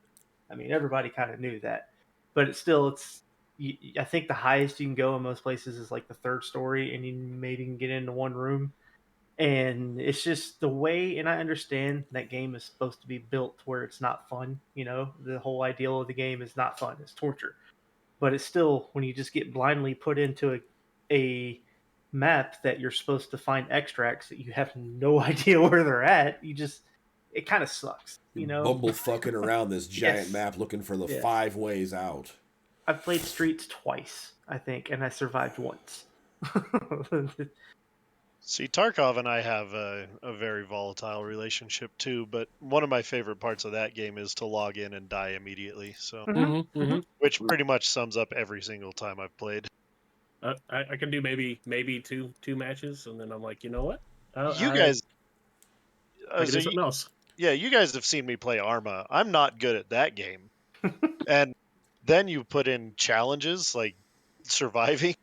E: I mean, everybody kind of knew that, but I think the highest you can go in most places is like the 3rd story, and you maybe can get into one room. And it's just the way, and I understand that game is supposed to be built where it's not fun. The whole ideal of the game is not fun; it's torture. But it's still, when you just get blindly put into a map that you're supposed to find extracts that you have no idea where they're at, it kind of sucks.
B: Bumble fucking around this giant
E: Yes.
B: map looking for the
E: Yes.
B: 5 ways out.
E: I've played Streets twice, I think, and I survived once.
F: See, Tarkov and I have a very volatile relationship too, but one of my favorite parts of that game is to log in and die immediately. So, which pretty much sums up every single time I've played.
C: I can do maybe two matches, and then I'm like, you know what?
F: You guys,
C: I can
F: so
C: do something else.
F: yeah, you guys have seen me play Arma. I'm not good at that game. And then you put in challenges like surviving.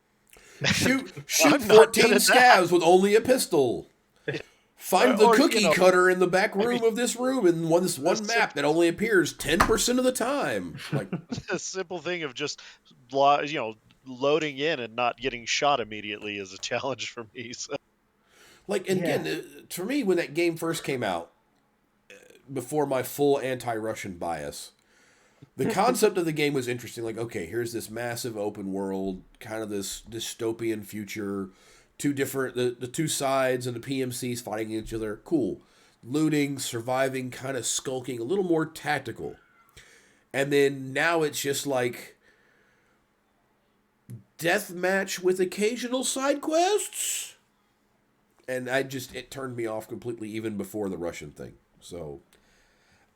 B: Shoot
F: I'm not
B: 14
F: good at that.
B: scavs with only a pistol. Find the
F: Or,
B: cookie cutter in the back room of this room in this one
F: That's
B: map that only appears 10% of the time. Like,
F: A simple thing of just loading in and not getting shot immediately is a challenge for me. So.
B: Like, and
E: Yeah.
B: again, for me, when that game first came out, before my full anti-Russian bias, the concept of the game was interesting. Like, okay, here's this massive open world, kind of this dystopian future, two different the two sides and the PMCs fighting each other. Cool, looting, surviving, kind of skulking, a little more tactical. And then now it's just like deathmatch with occasional side quests. And it turned me off completely even before the Russian thing. So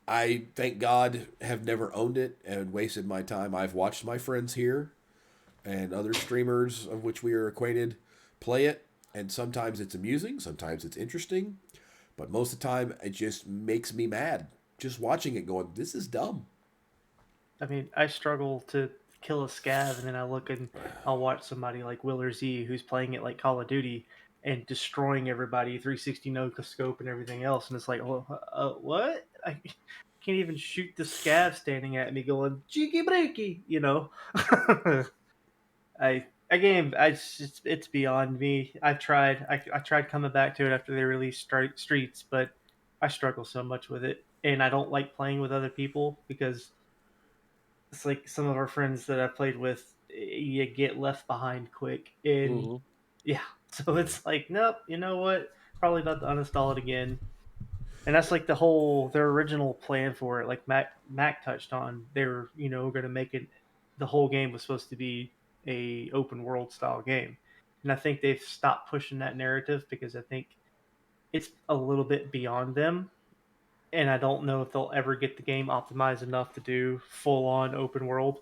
B: I, thank God, have never owned it and wasted my time. I've watched my friends here and other streamers of which we are acquainted play it, and sometimes it's amusing, sometimes it's interesting, but most of the time it just makes me mad. Just watching it going, this is dumb.
E: I mean, I struggle to kill a scav, and then I look and I'll watch somebody like Willer Z who's playing it like Call of Duty and destroying everybody, 360 no scope and everything else, and it's like, oh, what? I can't even shoot the scav standing at me, going cheeky breaky, you know. It's beyond me. I've tried. I tried coming back to it after they released Streets, but I struggle so much with it, and I don't like playing with other people because it's like some of our friends that I played with, you get left behind quick, and
F: Mm-hmm.
E: yeah, so it's like, nope, you know what? Probably about to uninstall it again. And that's like their original plan for it. Like Mac touched on, they were going to make it. The whole game was supposed to be a open world style game, and I think they've stopped pushing that narrative because I think it's a little bit beyond them, and I don't know if they'll ever get the game optimized enough to do full on open world.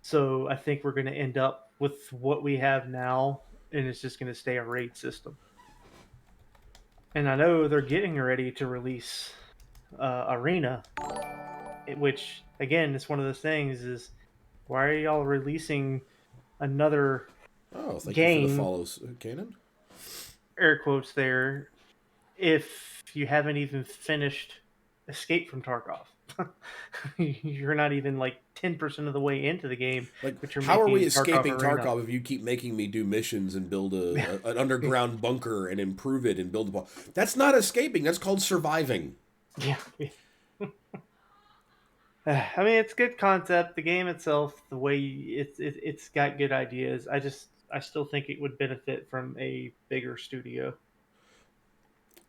E: So I think we're going to end up with what we have now, and it's just going to stay a raid system. And I know they're getting ready to release Arena, which again is one of those things. Is why are y'all releasing another
B: Oh, thank you for the
E: game?
B: follows, Cannon.
E: Air quotes there. If you haven't even finished Escape from Tarkov, you're not even like 10% of the way into the game,
B: Like,
E: but you're
B: how are we
E: making Tarkov
B: escaping
E: Arena.
B: Tarkov if you keep making me do missions and build an underground bunker and improve it and build a ball? That's not escaping. That's called surviving.
E: Yeah. I mean, it's good concept. The game itself, the way it's got good ideas. I still think it would benefit from a bigger studio.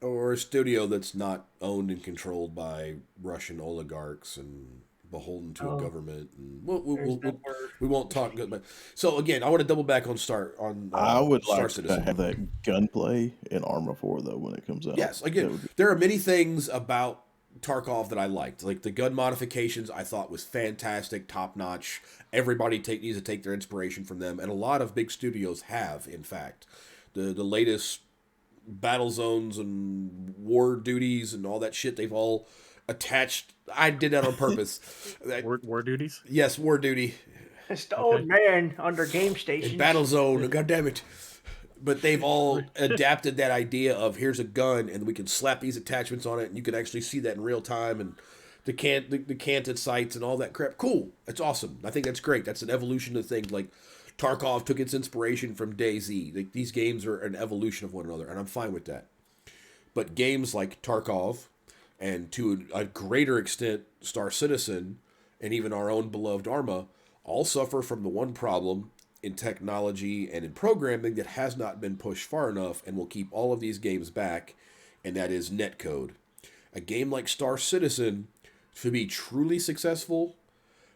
B: Or a studio that's not owned and controlled by Russian oligarchs and beholden to a
E: Oh,
B: government. And
E: there's that word.
B: we won't talk good. But so again, I want to double back on
A: I would
B: Star
A: like to
B: Citizen.
A: have that gunplay in Arma 4 though when it comes out.
B: Yes, again,
A: That would be
B: there are many things about Tarkov that I liked. Like the gun modifications, I thought was fantastic, top notch. Everybody needs to take their inspiration from them, and a lot of big studios have, in fact. The latest battle zones and war duties and all that shit they've all attached. I did that on purpose.
C: War duties.
B: Yes, war duty
E: It's the
C: Okay.
E: old man under game
B: and
E: stations.
B: battle zone. God damn it! But they've all adapted that idea of here's a gun and we can slap these attachments on it and you can actually see that in real time and the canted sights and all that crap. Cool. That's awesome. I think that's great. That's an evolution of things. Like Tarkov took its inspiration from DayZ. Like, these games are an evolution of one another, and I'm fine with that. But games like Tarkov, and to a greater extent Star Citizen, and even our own beloved Arma, all suffer from the one problem in technology and in programming that has not been pushed far enough and will keep all of these games back, and that is netcode. A game like Star Citizen, to be truly successful,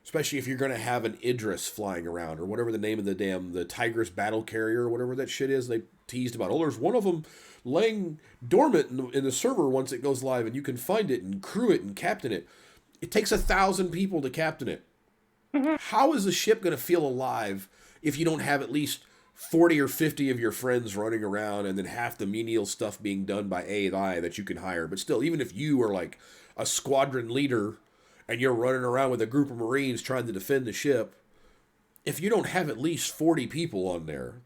B: especially if you're going to have an Idris flying around or whatever the name of the Tigris battle carrier or whatever that shit is they teased about. Oh, there's one of them laying dormant in the server once it goes live, and you can find it and crew it and captain it. It takes 1,000 people to captain it. How is the ship going to feel alive if you don't have at least 40 or 50 of your friends running around and then half the menial stuff being done by AI that you can hire? But still, even if you are like a squadron leader and you're running around with a group of Marines trying to defend the ship, if you don't have at least 40 people on there,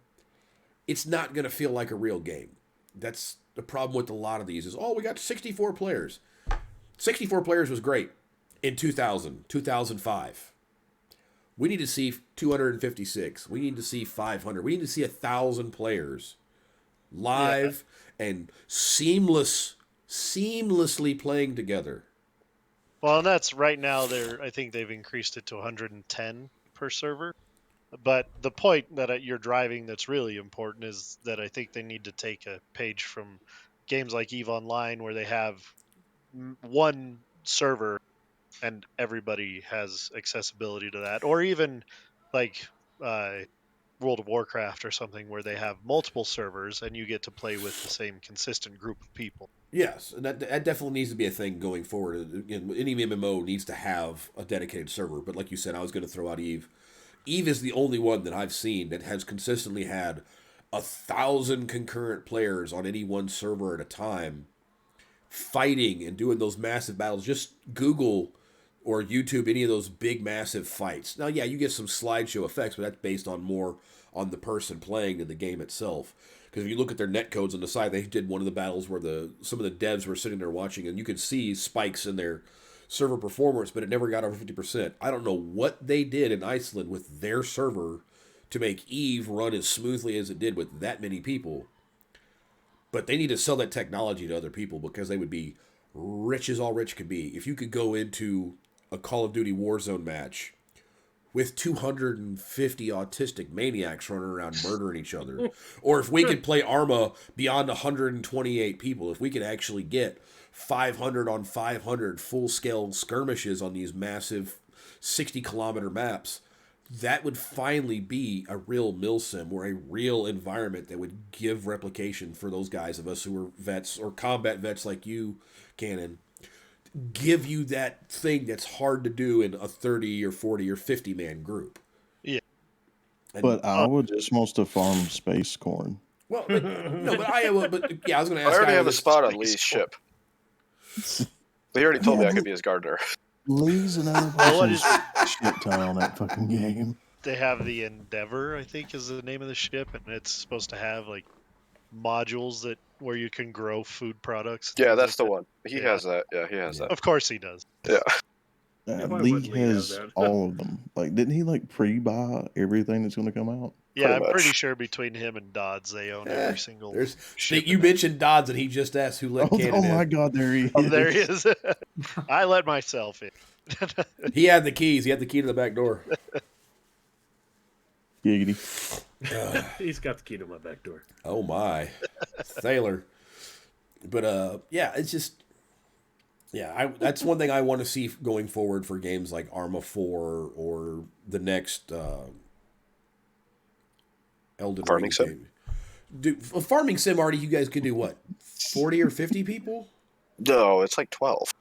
B: it's not going to feel like a real game. That's the problem with a lot of these is, oh, we got 64 players. 64 players was great in 2000, 2005. We need to see 256. We need to see 500. We need to see 1,000 players
F: Yeah.
B: live and seamlessly playing together.
F: Well, and that's right now. I think they've increased it to 110 per server. But the point that you're driving that's really important is that I think they need to take a page from games like EVE Online, where they have one server and everybody has accessibility to that, or even like uh, World of Warcraft or something, where they have multiple servers and you get to play with the same consistent group of people.
B: Yes, and that definitely needs to be a thing going forward. Again, any MMO needs to have a dedicated server. But like you said, I was going to throw out Eve. Eve is the only one that I've seen that has consistently had 1,000 concurrent players on any one server at a time, fighting and doing those massive battles. Just Google or YouTube any of those big massive fights. Now, yeah, you get some slideshow effects, but that's based on more on the person playing than the game itself. Because if you look at their net codes on the side, they did one of the battles where some of the devs were sitting there watching, and you could see spikes in their server performance, but it never got over 50%. I don't know what they did in Iceland with their server to make Eve run as smoothly as it did with that many people. But they need to sell that technology to other people because they would be rich as all rich could be. If you could go into a Call of Duty Warzone match with 250 autistic maniacs running around murdering each other, or if we could play Arma beyond 128 people, if we could actually get 500 on 500 full scale skirmishes on these massive 60-kilometer maps, that would finally be a real milsim or a real environment that would give replication for those guys of us who are vets or combat vets like you, Cannon. Give you that thing that's hard to do in a 30 or 40 or 50 man group.
F: Yeah.
B: And,
A: But Iowa just wants to farm space corn.
B: well, but, no, but Iowa, but yeah, I was going to
D: I
B: ask
D: already
B: Iowa
D: have a
B: this.
D: spot on Lee's ship. He already told me I could be his gardener.
A: Lee's another
F: Well, what
A: person's
F: is
A: shit ton on that fucking game.
F: they have the Endeavor, I think, is the name of the ship, and it's supposed to have like modules that where you can grow food products.
D: Yeah,
F: things
D: that's
F: like
D: the
F: that.
D: one. He
F: Yeah.
D: has that. Yeah, he has that.
F: Of course he does.
D: Yeah.
C: Why
A: Lee
C: wouldn't Lee have
A: has
C: that?
A: all of them. Like, didn't he like pre-buy everything that's going to come out?
F: Yeah,
D: Pretty
F: I'm
D: much.
F: pretty sure between him and Dodds, they own every single
B: There's
F: ship.
B: you mentioned Dodds, and he just asked who let Cannon
A: Oh my
B: in.
A: God, there he is.
F: Oh, there he is. I let myself in.
B: He had the keys. He had the key to the back door.
A: Giggity.
C: He's got the key to my back door.
B: Oh my, sailor. But yeah, it's just that's one thing I want to see going forward for games like Arma 4 or the next Elden
D: Farming
B: Ring
D: sim?
B: game. A farming sim already. You guys could do what, 40 or 50 people?
D: No, it's like 12.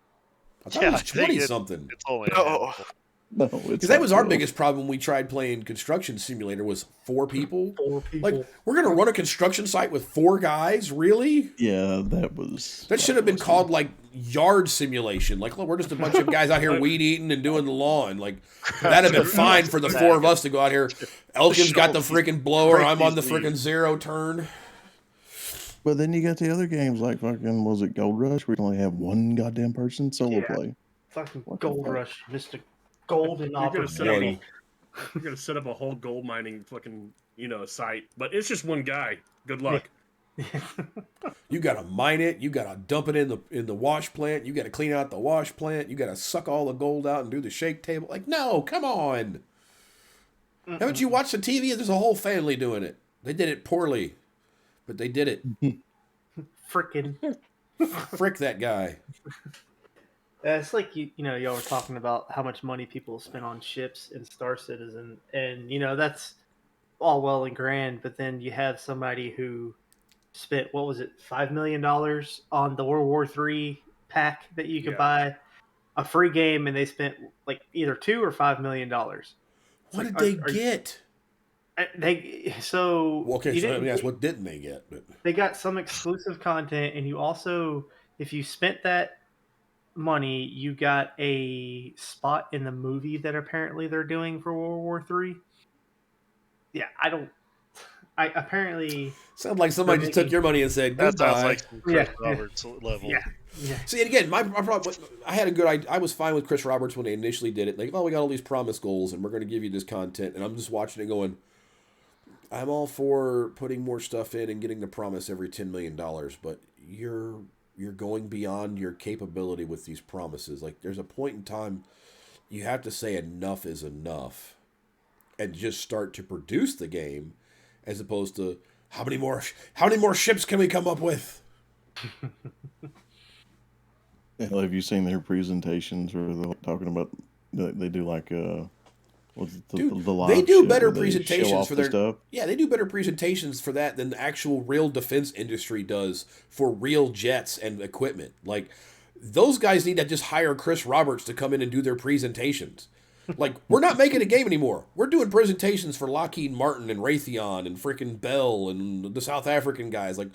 B: I thought
F: Yeah,
B: it was
F: I think
B: 20 something.
F: It's only a
D: No.
F: handful.
A: No, it's
B: Because that
A: not
B: was our
A: 12.
B: biggest problem when we tried playing Construction Simulator was 4 people.
E: 4 people.
B: Like, we're going to run a construction site with 4 guys? Really?
A: Yeah, that was.
B: That should have been called, like, yard simulation. Like, look, we're just a bunch of guys out here weed eating and doing the lawn. Like, that'd have been fine for the 4 of us to go out here. Elkin's got the freaking blower. I'm on the freaking zero turn.
A: But then you got the other games like fucking, was it Gold Rush? We only have one goddamn person solo
E: Yeah.
A: play.
E: Fucking
A: What the
E: Gold
A: fuck?
E: Rush, Mr. Golden
C: You're gonna set up
E: Opportunity.
C: You're gonna set up a whole gold mining fucking site, but it's just one guy. Good luck.
B: You got to mine it. You got to dump it in the wash plant. You got to clean out the wash plant. You got to suck all the gold out and do the shake table. Like, no, come on. Haven't you watched the TV? There's a whole family doing it. They did it poorly, but they did it.
E: Freaking.
B: Frick that guy.
E: It's like y'all were talking about how much money people spend on ships in Star Citizen, and that's all well and grand. But then you have somebody who spent, what was it, $5 million on the World War III pack that you could buy a free game, and they spent like either $2 or $5 million.
B: What did they get?
E: They
B: Well, okay,
E: you
B: so let
E: didn't-
B: me ask, what didn't they get? But
E: they got some exclusive content, and you also, if you spent that money, you got a spot in the movie that apparently they're doing for World War III. Yeah, I I apparently
B: Sounds like somebody just took your money and said
F: That sounds
B: goodbye.
F: like some Chris
E: Yeah.
F: Roberts level.
E: yeah.
B: See, and again, my problem. I had a good. I was fine with Chris Roberts when they initially did it. Like, oh, we got all these promise goals, and we're going to give you this content, and I'm just watching it, going, I'm all for putting more stuff in and getting the promise every $10 million, but you're going beyond your capability with these promises. Like, there's a point in time you have to say enough is enough, and just start to produce the game, as opposed to how many more ships can we come up with?
A: Hell, have you seen their presentations where they're talking about they do like what's it,
B: Dude,
A: the live
B: they do
A: shit
B: better
A: where they show
B: presentations
A: off
B: for
A: the
B: their
A: stuff?
B: yeah, they do better presentations for that than the actual real defense industry does for real jets and equipment. Like, those guys need to just hire Chris Roberts to come in and do their presentations. Like, we're not making a game anymore. We're doing presentations for Lockheed Martin and Raytheon and freaking Bell and the South African guys. Like,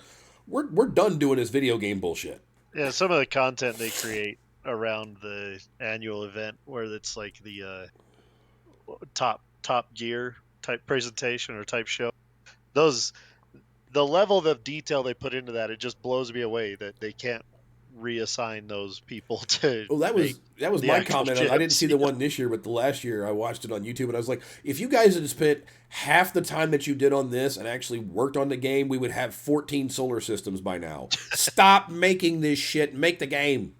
B: we're done doing this video game bullshit.
F: Yeah, some of the content they create around the annual event, where it's like the top gear type presentation or type show. Those the level of detail they put into that, it just blows me away that they can't reassign those people to
B: Well, that
F: make
B: was
F: the
B: my
F: actual
B: comment. I didn't
F: ships.
B: see the one this year, but the last year I watched it on YouTube, and I was like, if you guys had spent half the time that you did on this and actually worked on the game, we would have 14 solar systems by now. Stop making this shit. Make the game.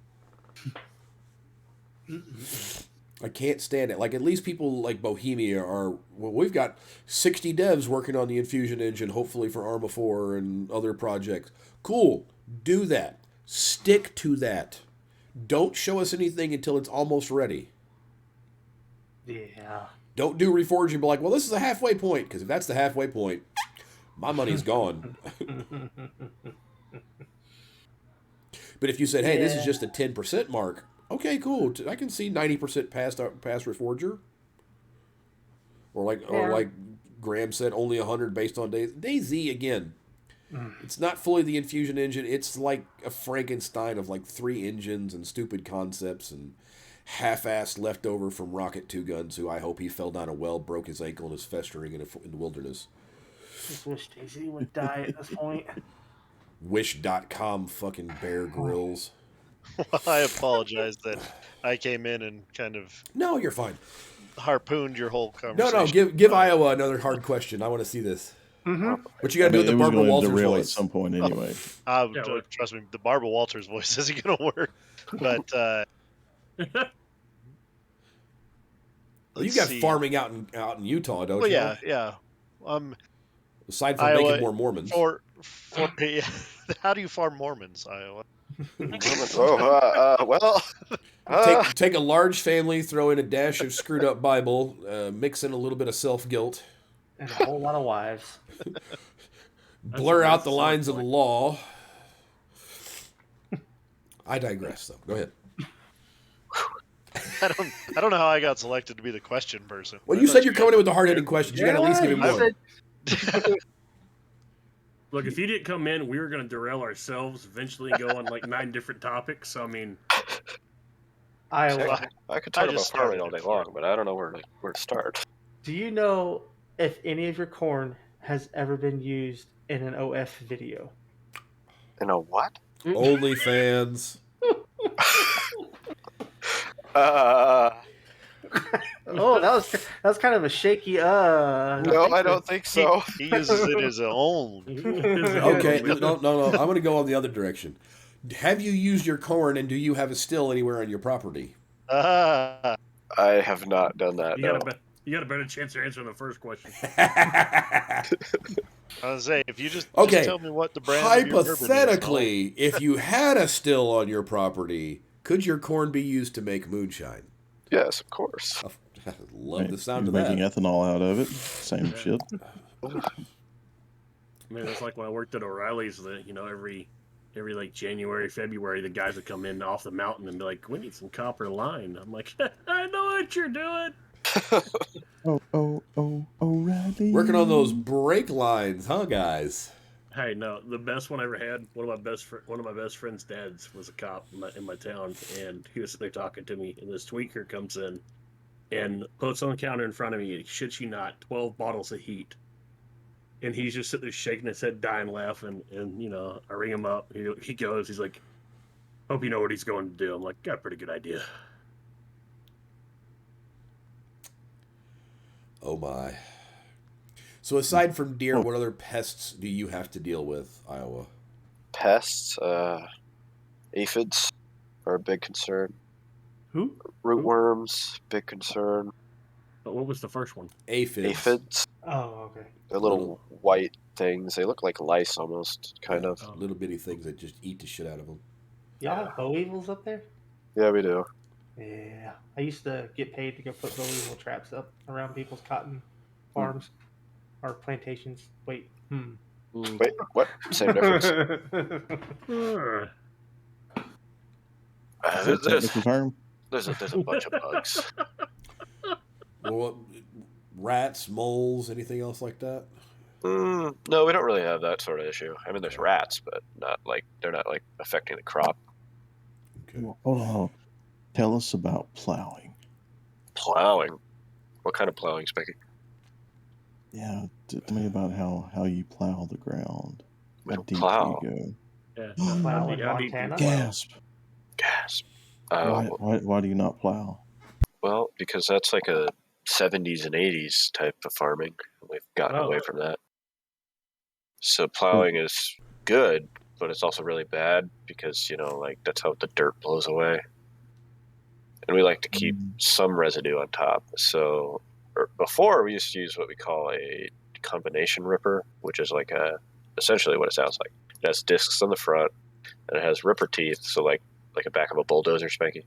B: I can't stand it. Like, at least people like Bohemia are. Well, we've got 60 devs working on the Infusion engine, hopefully for Arma 4 and other projects. Cool. Do that. Stick to that. Don't show us anything until it's almost ready.
E: Yeah.
B: Don't do Reforge and be like, well, this is a halfway point, because if that's the halfway point, my money's gone. But if you said, hey, this is just a 10% mark, okay, cool. I can see 90% past Reforger. Or like Graham said, only 100 based on DayZ again. It's not fully the Infusion engine. It's like a Frankenstein of like 3 engines and stupid concepts and half-assed leftover from Rocket Two Guns, who I hope he fell down a well, broke his ankle, and is festering in the wilderness.
E: Just wish Daisy would die at this point.
B: Wish.com fucking Bear Grylls.
F: I apologize that I came in and kind of
B: No, you're fine.
F: harpooned your whole conversation.
B: No, give Iowa another hard question. I want to see this.
E: Mm-hmm.
B: What you got to do with the
A: it was
B: Barbara
A: going to
B: Walters
A: derail at
B: voice?
A: some point anyway.
F: Trust me, the Barbara Walters voice isn't going to work. But
B: You got farming out in Utah, don't
F: well,
B: you?
F: yeah.
B: Aside from
F: Iowa,
B: making more Mormons.
F: How do you farm Mormons, Iowa?
B: Take a large family, throw in a dash of screwed up Bible, mix in a little bit of self guilt,
E: And a whole lot of wives.
B: blur out the lines of the law. I digress, though. Go ahead.
F: I don't know how I got selected to be the question person.
B: Well, you said you're coming in with the hard hitting questions. You got to at least give him
E: you
B: one.
E: said-
C: Look, if you didn't come in, we were going to derail ourselves, eventually go on like 9 different topics. So, I mean,
E: Iowa.
D: I could talk about
F: just
D: farming
F: started
D: all day
F: it.
D: long, but I don't know where to start.
E: Do you know if any of your corn has ever been used in an OF video?
D: You know what?
B: OnlyFans.
E: Oh, that was kind of a shaky.
D: No, I don't think so.
F: He uses it as a own.
B: Okay, no. I'm going to go on the other direction. Have you used your corn, and do you have a still anywhere on your property?
F: Ah,
D: I have not done that. No.
C: you got a better chance of answering the first question.
F: I was say if you just tell me what the brand of your bourbon is,
B: Hypothetically, if you had a still on your property, could your corn be used to make moonshine?
D: Yes, of course.
B: I love the sound
A: You're
B: of
A: making
B: that.
A: ethanol out of it. Same shit.
C: I mean, it's like when I worked at O'Reilly's. Every like January, February, the guys would come in off the mountain and be like, "We need some copper line." I'm like, "I know what you're doing."
A: O'Reilly.
B: Working on those brake lines, huh, guys?
C: Hey, no, the best one I ever had. One of my best friend's dads was a cop in my town, and he was sitting there talking to me. And this tweaker comes in and puts on the counter in front of me. Shit you not, 12 bottles of heat. and he's just sitting there shaking his head, dying laughing. And I ring him up. He goes. He's like, "Hope you know what he's going to do." I'm like, "Got a pretty good idea."
B: Oh my. So aside from deer,
A: Well,
B: what other pests do you have to deal with, Iowa?
D: Pests, aphids are a big concern.
E: Who?
D: Rootworms, big concern.
C: But what was the first one?
B: Aphids.
D: Aphids,
E: Oh, okay.
D: they're little white things. They look like lice almost, kind
B: Yeah,
D: of.
B: little bitty things that just eat the shit out of them.
E: Y'all have boll weevils up there?
D: Yeah, we do.
E: Yeah. I used to get paid to go put boll weevil traps up around people's cotton farms or plantations. Wait.
D: Wait, what? Same difference.
C: Uh,
A: is that a technical term?
D: There's a bunch of bugs.
B: Well, rats, moles, anything else like that?
D: No, we don't really have that sort of issue. I mean, there's rats, but they're not like affecting the crop.
B: Okay.
A: Well, hold on. Tell us about plowing.
D: Plowing. What kind of plowing, Specky?
A: Yeah, tell me about how you plow the ground.
D: We
A: How
D: don't
A: deep
D: plow.
A: do you
C: yeah.
A: go?
E: Plow
C: How
E: in
C: deep do you
E: Montana?
C: plow?
A: Gasp!
D: Gas.
A: Why do you not plow?
D: Well, because that's like a 70s and 80s type of farming. We've gotten away from that. So plowing is good, but it's also really bad because, like that's how the dirt blows away. And we like to keep some residue on top. So before we used to use what we call a combination ripper, which is like essentially what it sounds like. It has discs on the front and it has ripper teeth, so like a back of a bulldozer, Spanky.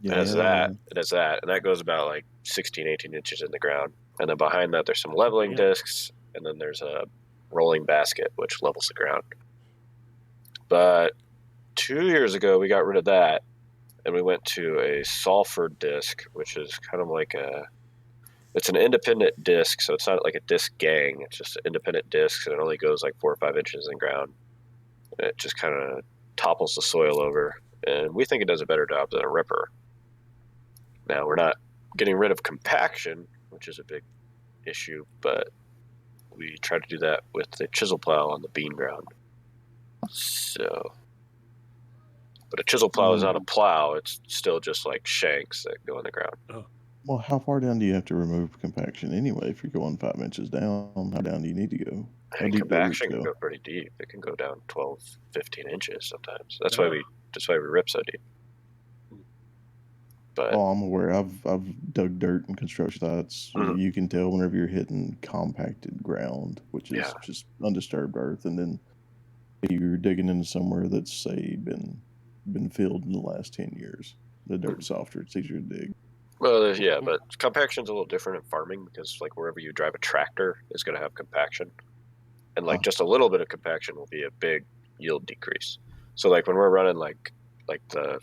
A: Yeah,
D: It has that. It has that, and that goes about like 16, 18 inches in the ground. And then behind that, there's some leveling discs, and then there's a rolling basket, which levels the ground. But 2 years ago, we got rid of that, and we went to a sulfur disc, which is kind of like it's an independent disc, so it's not like a disc gang. It's just an independent disc, and it only goes like 4 or 5 inches in the ground. And it just kind of topples the soil over, and we think it does a better job than a ripper. Now, we're not getting rid of compaction, which is a big issue, but we try to do that with the chisel plow on the bean ground. So, but a chisel plow is not a plow. It's still just like shanks that go in the ground.
C: Oh.
A: Well, how far down do you have to remove compaction anyway? If you're going 5 inches down, how down do you need to go? How deep do the roots
D: Compaction can go pretty deep. It can go down 12, 15 inches sometimes. That's why we rip so deep. But
A: I'm aware. I've dug dirt in construction sites. You can tell whenever you're hitting compacted ground, which is just undisturbed earth, and then if you're digging into somewhere that's say been filled in the last 10 years, the dirt's softer. It's easier to dig.
D: Well, yeah, but compaction's a little different in farming because like wherever you drive a tractor is going to have compaction, and like just a little bit of compaction will be a big yield decrease. So like when we're running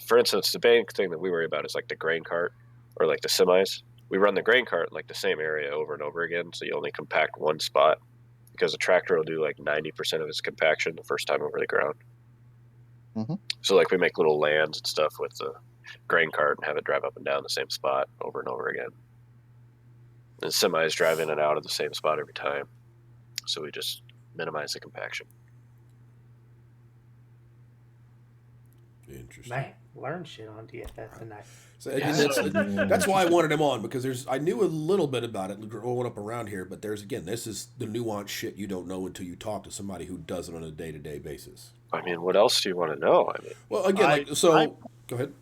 D: for instance, the big thing that we worry about is like the grain cart or like the semis. We run the grain cart in like the same area over and over again, so you only compact one spot because the tractor will do like 90% of its compaction the first time over the ground. So like we make little lands and stuff with the grain cart and have it drive up and down the same spot over and over again. And semis drive in and out of the same spot every time, so we just minimize the compaction.
B: Interesting.
E: Man, learn shit on DFS tonight.
B: So that's why I wanted him on, because I knew a little bit about it growing up around here, but this is the nuanced shit you don't know until you talk to somebody who does it on a day-to-day basis.
D: I mean, what else do you want to know? I mean,
B: well, again, go ahead.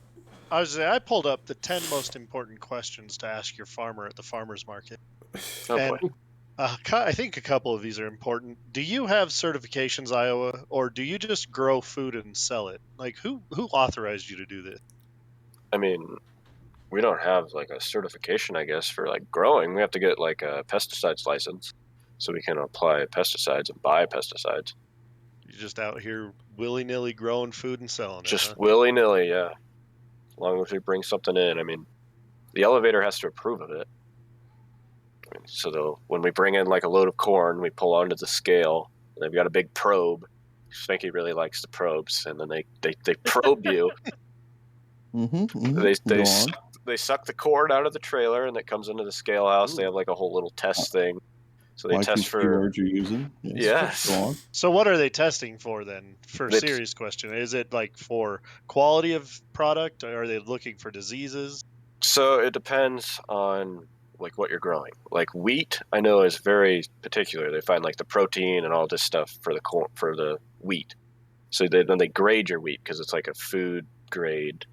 F: I pulled up the 10 most important questions to ask your farmer at the farmer's market.
D: boy.
F: I think a couple of these are important. Do you have certifications, Iowa, or do you just grow food and sell it? Like, who authorized you to do this?
D: I mean, we don't have like a certification, I guess, for like growing. We have to get like a pesticides license so we can apply pesticides and buy pesticides.
F: You're just out here willy-nilly growing food and selling it,
D: Just willy-nilly, yeah. As long as we bring something in. I mean, the elevator has to approve of it. I mean, so when we bring in like a load of corn, we pull onto the scale, and they've got a big probe. Spanky really likes the probes, and then they probe you. They suck the corn out of the trailer, and it comes into the scale house. They have like a whole little test thing. So they
A: Like
D: test
A: these
D: for
A: keywords you're using.
D: yes.
A: Go on.
F: So what are they testing for then? For a
D: They-
F: serious question, is it like for quality of product? Or are they looking for diseases?
D: So it depends on like what you're growing. Like wheat, I know is very particular. They find like the protein and all this stuff for the corn for the wheat. So then they grade your wheat because it's like a food grade.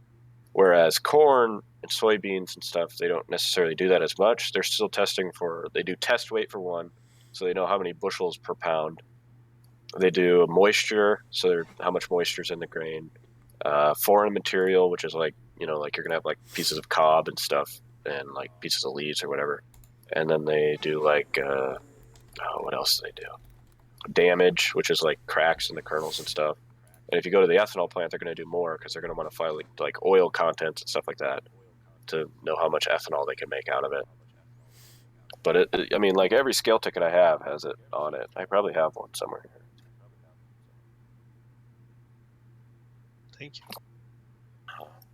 D: Whereas corn and soybeans and stuff, they don't necessarily do that as much. They're still testing for. They do test weight for one, so they know how many bushels per pound. They do moisture, so how much moisture is in the grain. Foreign material, which is like like you're gonna have like pieces of cob and stuff, and like pieces of leaves or whatever. And then they do like what else do they do? Damage, which is like cracks in the kernels and stuff. And if you go to the ethanol plant, they're going to do more because they're going to want to find like oil contents and stuff like that to know how much ethanol they can make out of it. But I mean, like every scale ticket I have has it on it. I probably have one somewhere here.
F: Thank you.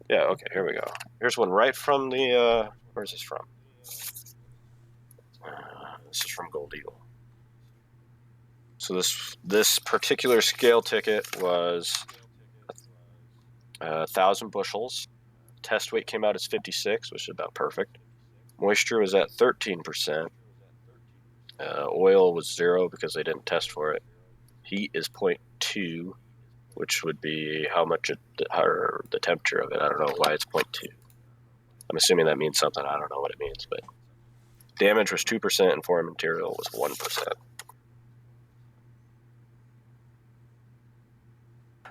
D: Yeah, okay, here we go. Here's one right from the, where's this from? This is from Gold Eagle. So this particular scale ticket was 1,000 bushels. Test weight came out as 56, which is about perfect. Moisture was at 13%. Oil was 0 because they didn't test for it. Heat is 0.2, which would be how much or the temperature of it. I don't know why it's 0.2. I'm assuming that means something. I don't know what it means, but damage was 2% and foreign material was 1%.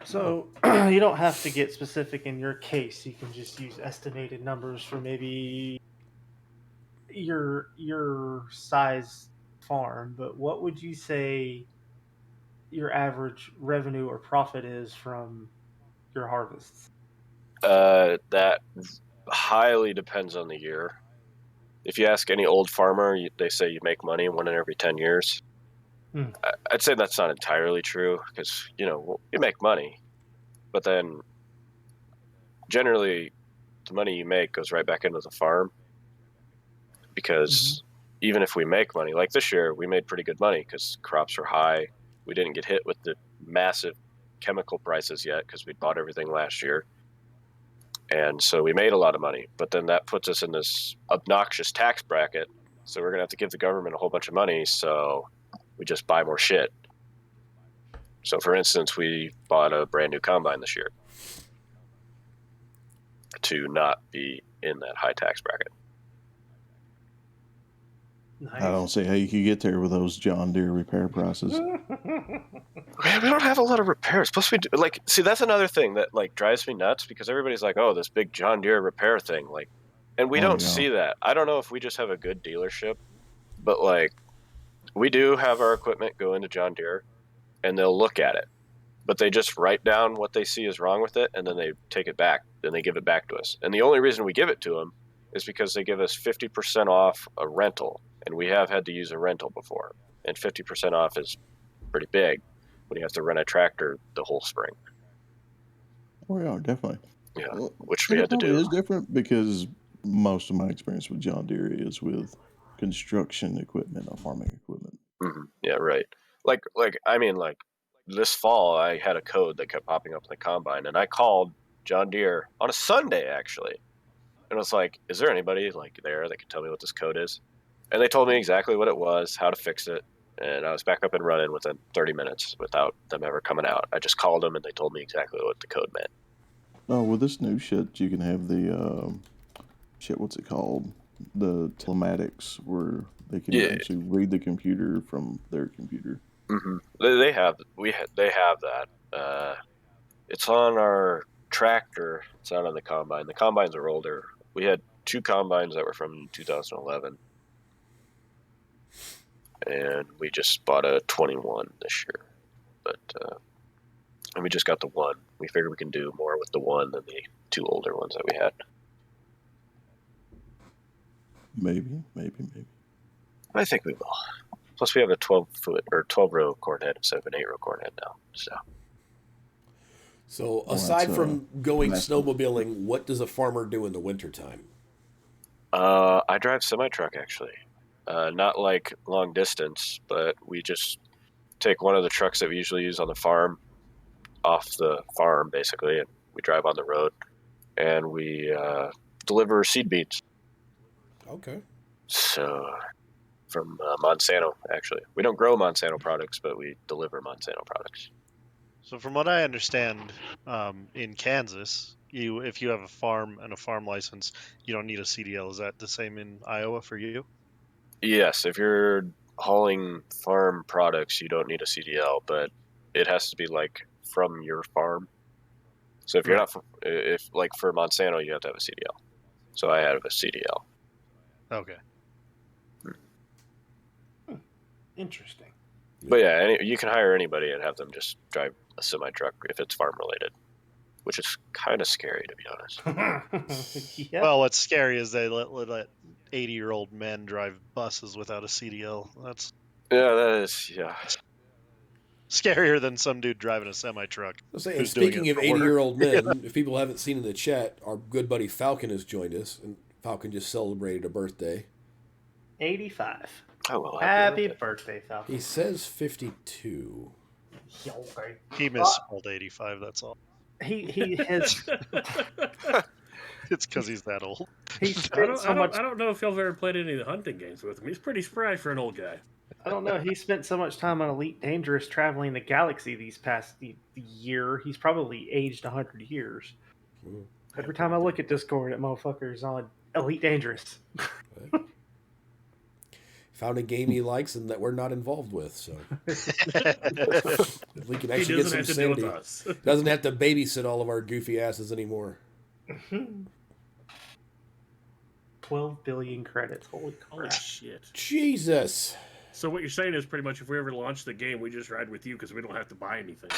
E: So you don't have to get specific in your case. You can just use estimated numbers for maybe your size farm. But what would you say your average revenue or profit is from your harvests?
D: That highly depends on the year. If you ask any old farmer, they say you make money 1 in every 10 years. I'd say that's not entirely true because, you make money, but then generally the money you make goes right back into the farm because even if we make money, like this year, we made pretty good money because crops were high. We didn't get hit with the massive chemical prices yet because we bought everything last year. And so we made a lot of money, but then that puts us in this obnoxious tax bracket. So we're going to have to give the government a whole bunch of money. So we just buy more shit. So for instance, we bought a brand new combine this year to not be in that high tax bracket.
E: Nice.
A: I don't see how you could get there with those John Deere repair prices.
D: Man, we don't have a lot of repairs. Plus, we do, see, that's another thing that drives me nuts because everybody's like, "Oh, this big John Deere repair thing," and we don't see that. I don't know if we just have a good dealership, but we do have our equipment go into John Deere, and they'll look at it, but they just write down what they see is wrong with it, and then they take it back, then they give it back to us. And the only reason we give it to them is because they give us 50% off a rental, and we have had to use a rental before, and 50% off is pretty big when you have to rent a tractor the whole spring.
A: Oh yeah, definitely.
D: Yeah,
A: Well,
D: which we had to
A: it
D: do.
A: is different because most of my experience with John Deere is with construction equipment or farming equipment.
D: Mm-hmm. Yeah, right. I mean, this fall, I had a code that kept popping up in the combine, and I called John Deere on a Sunday actually, and I was like, "Is there anybody there that can tell me what this code is?" And they told me exactly what it was, how to fix it, and I was back up and running within 30 minutes without them ever coming out. I just called them, and they told me exactly what the code meant.
A: Oh, with this new shit, you can have the what's it called? The telematics, where they can actually read the computer from their computer.
D: Mm-hmm. They have that. It's on our tractor. It's not on the combine. The combines are older. We had 2 combines that were from 2011, and we just bought a 21 this year. But and we just got the one. We figured we can do more with the one than the 2 older ones that we had.
A: Maybe.
D: I think we will. Plus, we have a 12-foot or 12-row corn head instead of an 8-row corn head now.
B: So aside from going snowmobiling, what does a farmer do in the wintertime?
D: I drive semi-truck actually. not like long distance, but we just take one of the trucks that we usually use on the farm off the farm, basically, and we drive on the road, and we deliver seed beans.
B: Okay.
D: So, from Monsanto, actually. We don't grow Monsanto products, but we deliver Monsanto products.
F: So from what I understand, in Kansas, if you have a farm and a farm license, you don't need a CDL. Is that the same in Iowa for you?
D: Yes, if you're hauling farm products, you don't need a CDL, but it has to be like from your farm. So if you're not, if like for Monsanto, you have to have a CDL. So I have a CDL.
F: Okay.
E: Interesting.
D: But yeah, you can hire anybody and have them just drive a semi truck if it's farm related, which is kind of scary to be honest.
E: Yeah.
F: Well, what's scary is they let 80-year-old men drive buses without a CDL. That's
D: Yeah, that is
F: scarier than some dude driving a semi truck.
B: I'll say, and
F: Who's doing
B: speaking
F: it
B: of
F: for work.
B: 80-year-old men, if people haven't seen in the chat, our good buddy Falcon has joined us, and Falcon just celebrated a birthday.
E: 85.
D: Oh well,
E: Happy birthday, Falcon.
B: He says 52.
E: Yeah, okay.
F: He misspelled 85. That's all.
E: He has
F: It's because he's that old.
E: he spent so much.
C: I don't know if y'all have ever played any of the hunting games with him. He's pretty spry for an old guy.
E: I don't know. He spent so much time on Elite Dangerous traveling the galaxy these past year. He's probably aged 100 years.
B: Mm.
E: Every time I look at Discord, that motherfucker's on Elite Dangerous.
B: Found a game he likes and that we're not involved with, so we can
C: He
B: actually get
C: doesn't
B: some
C: have to deal with
B: sanity.
C: us.
B: Doesn't have to babysit all of our goofy asses anymore.
E: 12 billion credits. Holy
C: Holy
E: crap.
C: shit.
B: Jesus.
C: So what you're saying is pretty much if we ever launch the game, we just ride with you because we don't have to buy anything.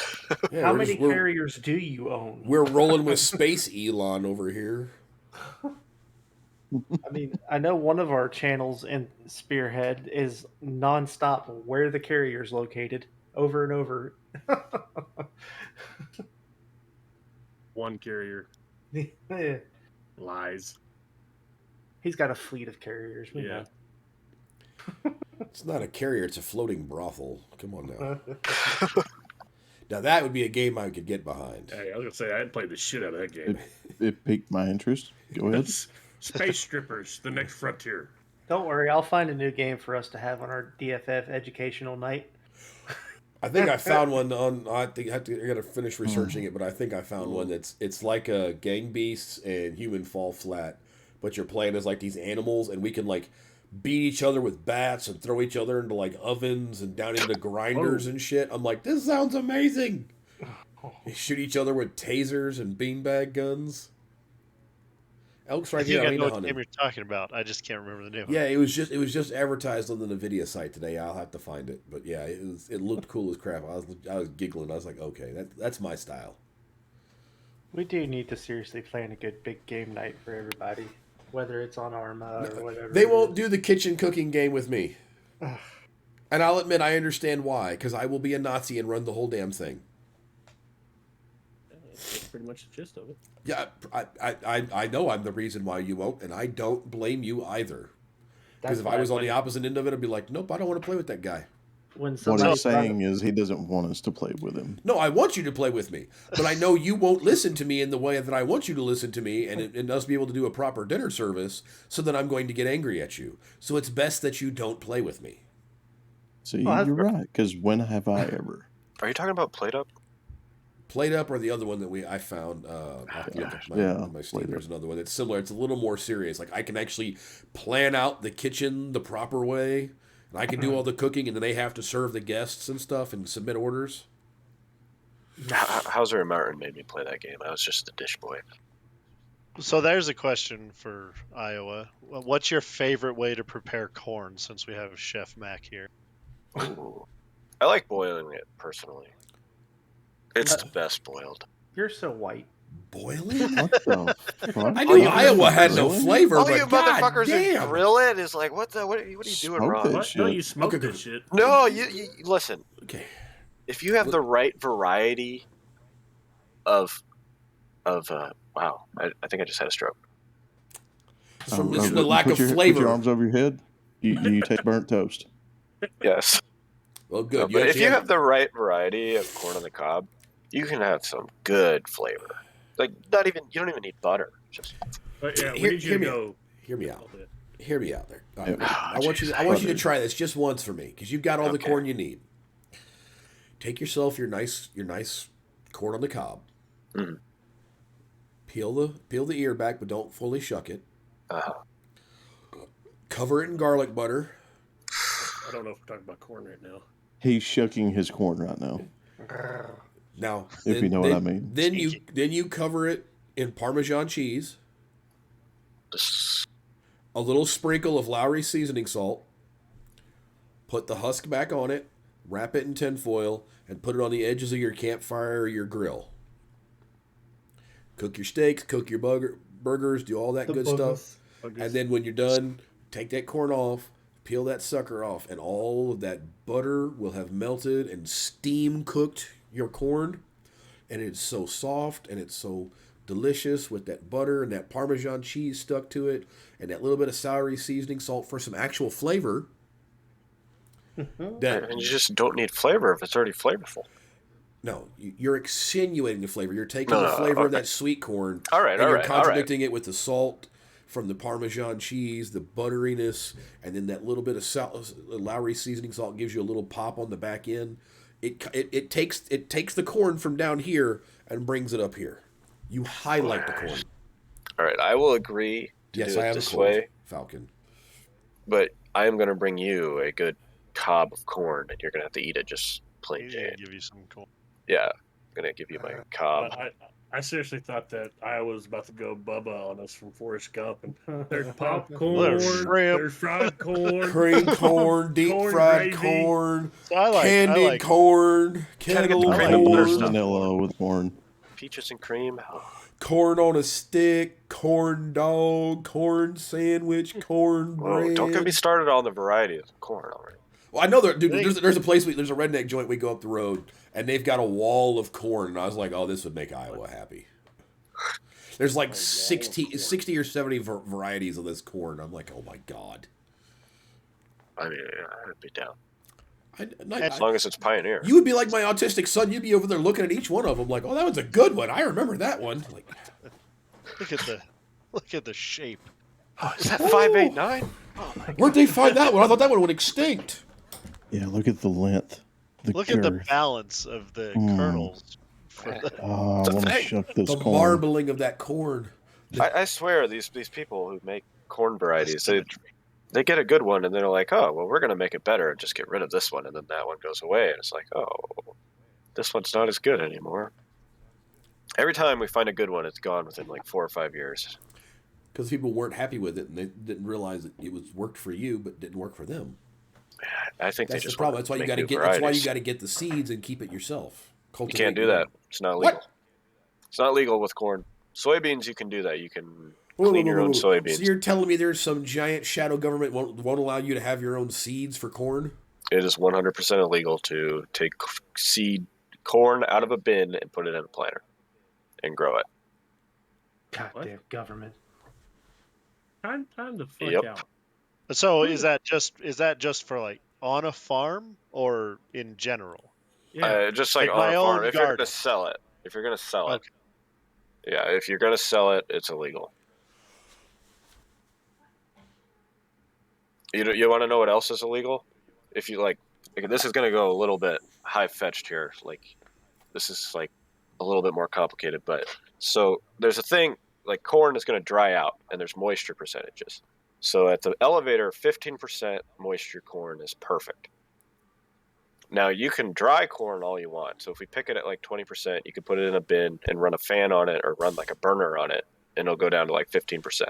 B: Yeah,
E: How
B: we're
E: many
B: just- we're-
E: carriers do you own?
B: We're rolling with Space Elon over here.
E: I mean, I know one of our channels in Spearhead is nonstop where the carrier's located over and over.
C: One carrier lies.
E: He's got a fleet of carriers. We
C: Yeah.
E: know.
B: It's not a carrier, it's a floating brothel. Come on now. Now that would be a game I could get behind.
C: Hey, I was gonna say I hadn't played the shit out of that game.
A: It piqued my interest. Go ahead.
C: Space Strippers, the next frontier.
E: Don't worry, I'll find a new game for us to have on our DFF educational night.
B: I think I found one on. I got to finish researching it, but I think I found one it's like a Gang Beasts and Human Fall Flat, but you're playing as like these animals, and we can like beat each other with bats and throw each other into like ovens and down into grinders and shit. I'm like, this sounds amazing. They shoot each other with tasers and beanbag guns. Elk's right
F: I think
B: here.
F: I
B: I
F: know
B: need
F: what
B: to
F: game
B: hunt
F: you're talking about. I just can't remember the name.
B: Yeah, it was just advertised on the Nvidia site today. I'll have to find it, but yeah, it looked cool as crap. I was giggling. I was like, okay, that's my style.
E: We do need to seriously plan a good big game night for everybody, whether it's on Arma or whatever.
B: They won't do the kitchen cooking game with me, and I'll admit I understand why, because I will be a Nazi and run the whole damn thing.
C: That's pretty much the gist of it.
B: Yeah, I know I'm the reason why you won't, and I don't blame you either. Because if I was on the opposite end of it, I'd be like, nope, I don't want to play with that guy.
E: When
A: What
E: somebody
A: he's saying is he doesn't want us to play with him.
B: No, I want you to play with me, but I know you won't listen to me in the way that I want you to listen to me, and us be able to do a proper dinner service, so that I'm going to get angry at you. So it's best that you don't play with me.
A: See,
E: Oh, that's
A: you're
E: fair.
A: right. Because when have I ever?
D: Are you talking about Plate Up?
B: Plate Up or the other one that I found. I'll have to look at my Steam.
A: Plate
B: There's another one that's similar. It's a little more serious. Like I can actually plan out the kitchen the proper way, and I can do all the cooking, and then they have to serve the guests and stuff and submit orders.
D: Hauser and Martin made me play that game. I was just the dish boy.
F: So there's a question for Iowa. What's your favorite way to prepare corn? Since we have Chef Mac here.
D: Ooh. I like boiling it personally. It's the best boiled.
E: You're so white.
B: Boiling?
A: What the fuck?
B: I knew Iowa had no
A: Really?
B: flavor,
D: All
B: but
D: you
B: God
D: motherfuckers
B: damn.
D: who grill it is like, what are you doing
A: Smoke
D: wrong?
A: that
C: What?
A: shit.
C: No, you smoked
B: Okay,
C: this shit.
D: No, you listen.
B: Okay.
D: If you have the right variety of wow, I think I just had a stroke.
B: It's from the lack
A: Put
B: of
A: your
B: flavor.
A: arms over your head. You taste burnt toast.
D: Yes.
B: Well, good.
D: But if you have the right variety of corn on the cob, you can have some good flavor. Like you don't even need butter. Just
C: But yeah, we
B: Hear-
C: need you
B: hear
C: to
B: me
C: go.
B: Hear me out.
C: Oh, yeah.
B: Hear me out there.
A: Yep.
B: I want you.
D: jeez.
B: I want you to
A: Butter.
B: try this just once for me, because you've got all the
D: Okay.
B: corn you need. Take yourself your nice corn on the cob.
D: Mhm.
B: Peel the ear back, but don't fully shuck it.
D: Uh-huh.
B: Cover it in garlic butter.
C: I don't know if we're talking about corn right now.
A: He's shucking his corn right now.
B: Now,
A: If you know what I mean.
B: Then you cover it in Parmesan cheese,
D: Just-
B: a little sprinkle of Lowry seasoning salt. Put the husk back on it, wrap it in tinfoil, and put it on the edges of your campfire or your grill. Cook your steaks, cook your burgers, do all that good stuff. And then when you're done, take that corn off, peel that sucker off, and all of that butter will have melted and steam cooked your corn. And it's so soft and it's so delicious with that butter and that Parmesan cheese stuck to it and that little bit of celery seasoning salt for some actual flavor. That
D: and you just don't need flavor if it's already flavorful.
B: No, you're extenuating the flavor. You're taking
D: No,
B: the flavor of
D: okay.
B: that sweet corn,
D: All right,
B: and
D: all
B: you're
D: right,
B: contradicting it with the salt from the Parmesan cheese, the butteriness, and then that little bit of Lowry seasoning salt gives you a little pop on the back end. It takes the corn from down here and brings it up here. You highlight the corn.
D: All right, I will agree to
B: Yes,
D: do
B: I
D: it
B: have
D: this
B: a cold,
D: way,
B: Falcon.
D: but I am going to bring you a good cob of corn, and you're going to have to eat it just plain
F: He's gonna
D: Jane.
F: give you some corn.
D: Yeah, I'm going to give you my cob.
C: I seriously thought that Iowa was about to go Bubba on us from Forrest Gump. And there's popcorn,
F: There's shrimp.
C: there's fried corn,
B: Cream corn, deep
C: Corn
B: fried
C: gravy.
B: corn,
F: So I like
B: candied corn,
D: Gotta get
B: kettle
D: the cream and butter
B: corn.
D: stuff.
A: Vanilla with corn.
D: Peaches and cream. Oh,
B: Corn on a stick, corn dog, corn sandwich, corn
D: whoa,
B: bread.
D: don't get me started on the variety of corn already.
B: Well, I know there, dude. There's a place. There's a redneck joint. We go up the road, and they've got a wall of corn. And I was like, oh, this would make Iowa happy. There's like 60 or 70 varieties of this corn. I'm like, oh my god.
D: I mean, I'd be down.
B: As
D: long as it's Pioneer.
B: You would be like my autistic son. You'd be over there looking at each one of them, like, oh, that one's a good one. I remember that one. Like,
F: look at the shape.
D: Oh, is that 589? Oh my
B: where'd they find that one? I thought that one went extinct.
A: Yeah, look at the length.
F: Look at the balance of the kernels.
A: Oh, I want to shuck this
B: The
A: corn.
B: marbling of that corn.
D: I swear, these people who make corn varieties, they get a good one, and they're like, oh, well, we're going to make it better and just get rid of this one, and then that one goes away, and it's like, oh, this one's not as good anymore. Every time we find a good one, it's gone within like 4 or 5 years.
B: Because people weren't happy with it, and they didn't realize that it was worked for you, but didn't work for them.
D: I think
B: That's
D: they just
B: the problem.
D: want
B: That's why you
D: make
B: got to
D: new
B: get. That's why you
D: varieties.
B: got to get the seeds and keep it yourself.
D: You can't do that. It's not legal.
B: What?
D: It's not legal with corn. Soybeans, you can do that. You can clean your own soybeans.
B: So you're telling me there's some giant shadow government won't allow you to have your own seeds for corn?
D: It is 100% illegal to take seed corn out of a bin and put it in a planter and grow it.
E: Goddamn government.
C: Time to fuck
D: Yep.
C: out.
F: So is that just for like on a farm or in general?
C: Yeah.
D: Just like
F: Like
D: on
F: my
D: a farm.
F: own
D: If you're going
F: garden.
D: to sell it. If you're going to sell it.
F: Okay.
D: Yeah, if you're going to sell it, it's illegal. You want to know what else is illegal? If you like this is going to go a little bit high-fetched here. Like, this is like a little bit more complicated. But so there's a thing, like corn is going to dry out, and there's moisture percentages. So at the elevator, 15% moisture corn is perfect. Now, you can dry corn all you want. So if we pick it at like 20%, you could put it in a bin and run a fan on it or run like a burner on it, and it'll go down to like 15%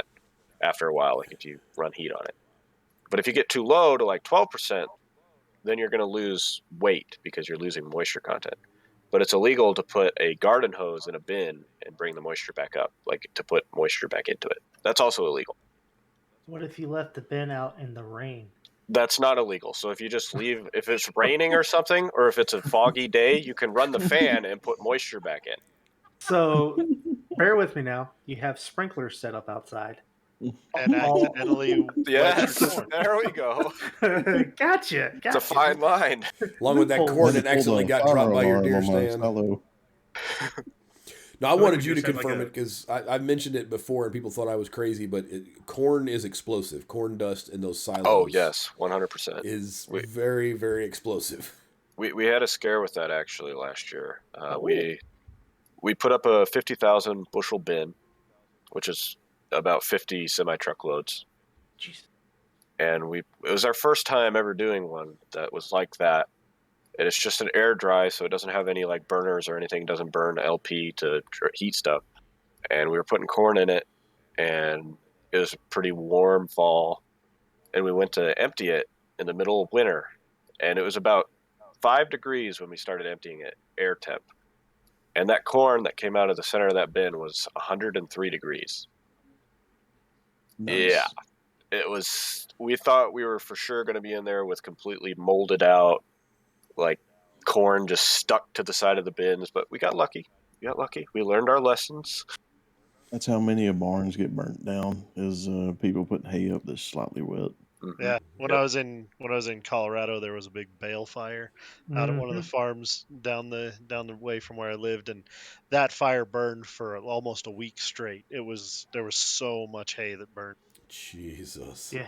D: after a while, like if you run heat on it. But if you get too low to like 12%, then you're going to lose weight because you're losing moisture content. But it's illegal to put a garden hose in a bin and bring the moisture back up, like to put moisture back into it. That's also illegal.
E: What if you left the bin out in the rain?
D: That's not illegal. So if you just leave, if it's raining or something, or if it's a foggy day, you can run the fan and put moisture back in.
E: So, bear with me now. You have sprinklers set up outside.
F: and accidentally
D: Yes,
F: wet your corn.
D: there we go.
E: Gotcha.
D: It's a fine line.
B: Along with that
E: Loophole.
B: corn
A: Had
B: that
A: to pull
B: accidentally
A: the
B: got
A: fire
B: dropped by your
A: alarm
B: deer
A: on my
B: stand.
A: silo.
B: No, I
C: like
B: wanted
C: we
B: you to
C: just had, like,
B: confirm
C: a-
B: it because I've mentioned it before and people thought I was crazy, but corn is explosive. Corn dust in those silos.
D: Oh yes, 100%.
B: Is
D: We-
B: very, very explosive.
D: We had a scare with that actually last year. We put up a 50,000 bushel bin, which is about 50 semi truckloads,
E: Jeez.
D: and it was our first time ever doing one that was like that. And it's just an air dry, so it doesn't have any like burners or anything. It doesn't burn LP to heat stuff. And we were putting corn in it, and it was a pretty warm fall, and we went to empty it in the middle of winter, and it was about 5 degrees when we started emptying it, air temp. And that corn that came out of the center of that bin was 103 degrees.
A: Nice.
D: Yeah. It was, we thought we were for sure going to be in there with completely molded out, like corn just stuck to the side of the bins, but we got lucky. We learned our lessons.
A: That's how many of barns get burnt down, is people putting hay up that's slightly wet.
D: Mm-hmm.
F: Yeah, when
D: Yep.
F: I was in Colorado, there was a big bale fire out at one of the farms down the way from where I lived, and that fire burned for almost a week straight. There was so much hay that burned.
B: Jesus.
E: Yeah.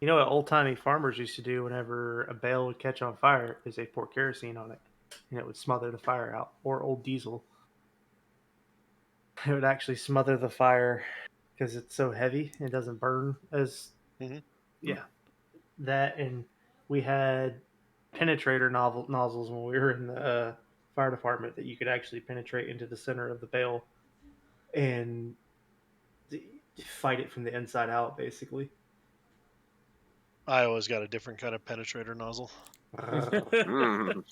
E: You know what old timey farmers used to do whenever a bale would catch on fire is they pour kerosene on it, and it would smother the fire out, or old diesel. It would actually smother the fire because it's so heavy it doesn't burn as.
F: Mhm.
E: Yeah, that, and we had penetrator nozzles when we were in the fire department that you could actually penetrate into the center of the bale and fight it from the inside out, basically.
F: I always got a different kind of penetrator nozzle.
D: Mm.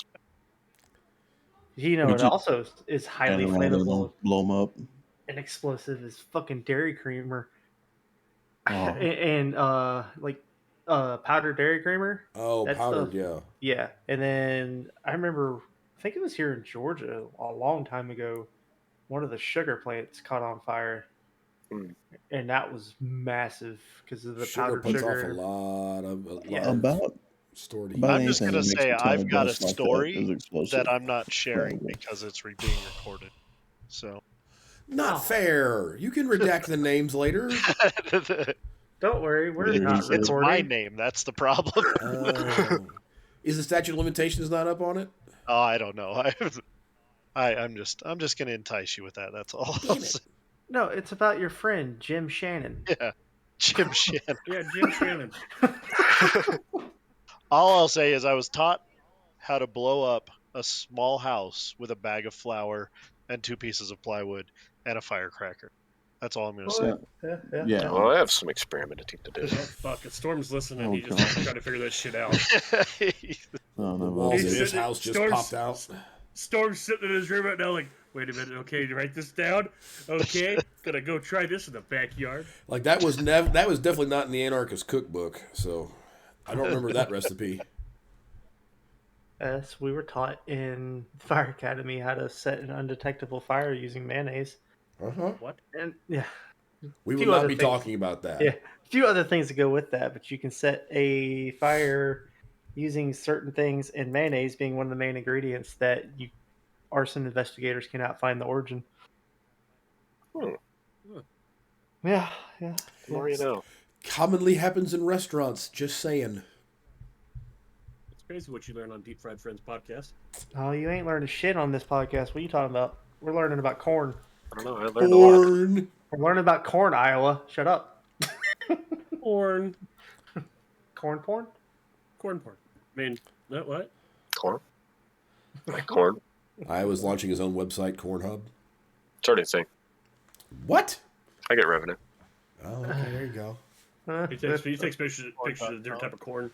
E: You know,
A: Would
E: it
A: you
E: also is highly
A: stand around and
E: flammable
A: blow them up?
E: and explosive is fucking dairy creamer.
A: Oh,
E: And like powdered dairy creamer.
B: Oh,
E: That
B: powdered,
E: stuff-
B: yeah.
E: Yeah, and then I remember, I think it was here in Georgia a long time ago. One of the sugar plants caught on fire,
D: Mm.
E: and that was massive because of the
B: Sugar
E: powdered
B: puts
E: sugar.
B: off a lot of
E: Yeah.
A: about
B: stored heat.
A: about
F: I'm just
A: anything
F: gonna
A: that makes
F: say
A: a ton
F: I've
A: of
F: got a
A: dust like that
F: story
A: is explosive.
F: that I'm not sharing
A: Probably.
F: because it's being recorded. So
B: Not
E: Oh.
B: fair. You can redact the names later.
E: Don't worry, we're
A: Yeah,
E: not
A: it's
F: it's
E: recording.
F: my name. That's the problem.
B: Is the statute of limitations not up on it?
F: Oh, I don't know. I'm just gonna entice you with that. That's all.
B: Damn it.
E: No, it's about your friend Jim Shannon.
F: Yeah, Jim Shannon.
C: Yeah, Jim Shannon.
F: All I'll say is I was taught how to blow up a small house with a bag of flour and 2 pieces of plywood and a firecracker. That's all I'm gonna say.
A: Yeah.
D: Well, I have some experimenting to do.
C: Oh, fuck, if Storm's listening,
A: Oh,
C: he just
A: God.
C: trying to figure that shit out.
A: Oh,
B: The
A: no,
B: walls
C: He's
B: of his
C: sitting-
B: house just
C: Storm's-
B: popped out.
C: Storm's sitting in his room right now like, wait a minute, okay, write this down. Okay, gonna go try this in the backyard.
B: Like that was definitely not in the anarchist cookbook, so I don't remember that recipe.
E: Yes, we were taught in Fire Academy how to set an undetectable fire using mayonnaise.
B: Uh-huh.
C: What?
E: And yeah,
B: We will
E: Few
B: not
E: other
B: be
E: things.
B: talking about that.
E: yeah, a few other things to go with that, but you can set a fire using certain things, and mayonnaise being one of the main ingredients that arson investigators cannot find the origin.
D: Hmm.
E: Yeah.
D: The more you know.
B: Commonly happens in restaurants, just saying.
C: It's crazy what you learn on Deep Fried Friends podcast.
E: Oh, you ain't learning shit on this podcast. What are you talking about? We're learning about corn.
D: I don't know. I learned a lot.
B: Corn.
E: We're learning about corn, Iowa. Shut up.
C: Corn.
E: Corn porn?
C: Corn porn. I mean, what?
D: Corn. Like corn.
B: I was launching his own website, Corn Hub.
D: It's already a thing.
B: What?
D: I get revenue.
B: Oh, okay, there you go.
C: He takes pictures of different type of corn.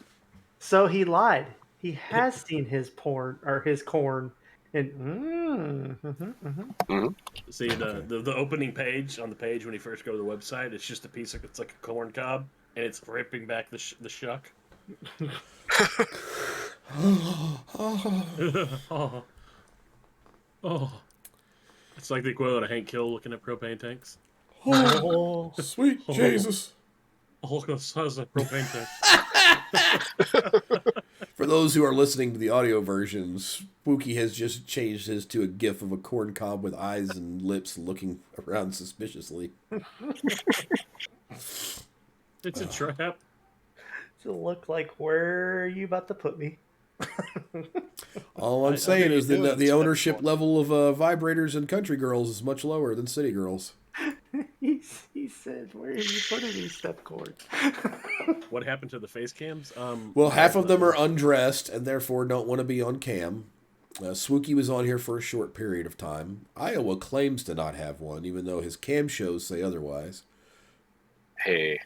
E: So he lied. He has seen his porn or his corn. And
C: See the opening page on the page when you first go to the website, it's just a piece of, it's like a corn cob, and it's ripping back the shuck. oh. Oh. It's like the equivalent of Hank Hill looking at propane tanks.
B: Oh, sweet Jesus.
C: All goes as a propane tank.
B: For those who are listening to the audio versions, Spooky has just changed his to a gif of a corn cob with eyes and lips looking around suspiciously.
C: It's a trap.
E: To look like, where are you about to put me?
B: All I'm
C: I
B: saying
F: think
B: is
F: you
B: that
F: do it,
B: the ownership
F: Steph.
B: level of vibrators and country girls is much lower than city girls.
E: He said, where are you putting me, step cord?
C: What happened to the face cams?
B: Well, half of them are
C: the-
B: undressed and therefore don't want to be on cam. Swooky was on here for a short period of time. Iowa claims to not have one, even though his cam shows say otherwise.
D: Hey,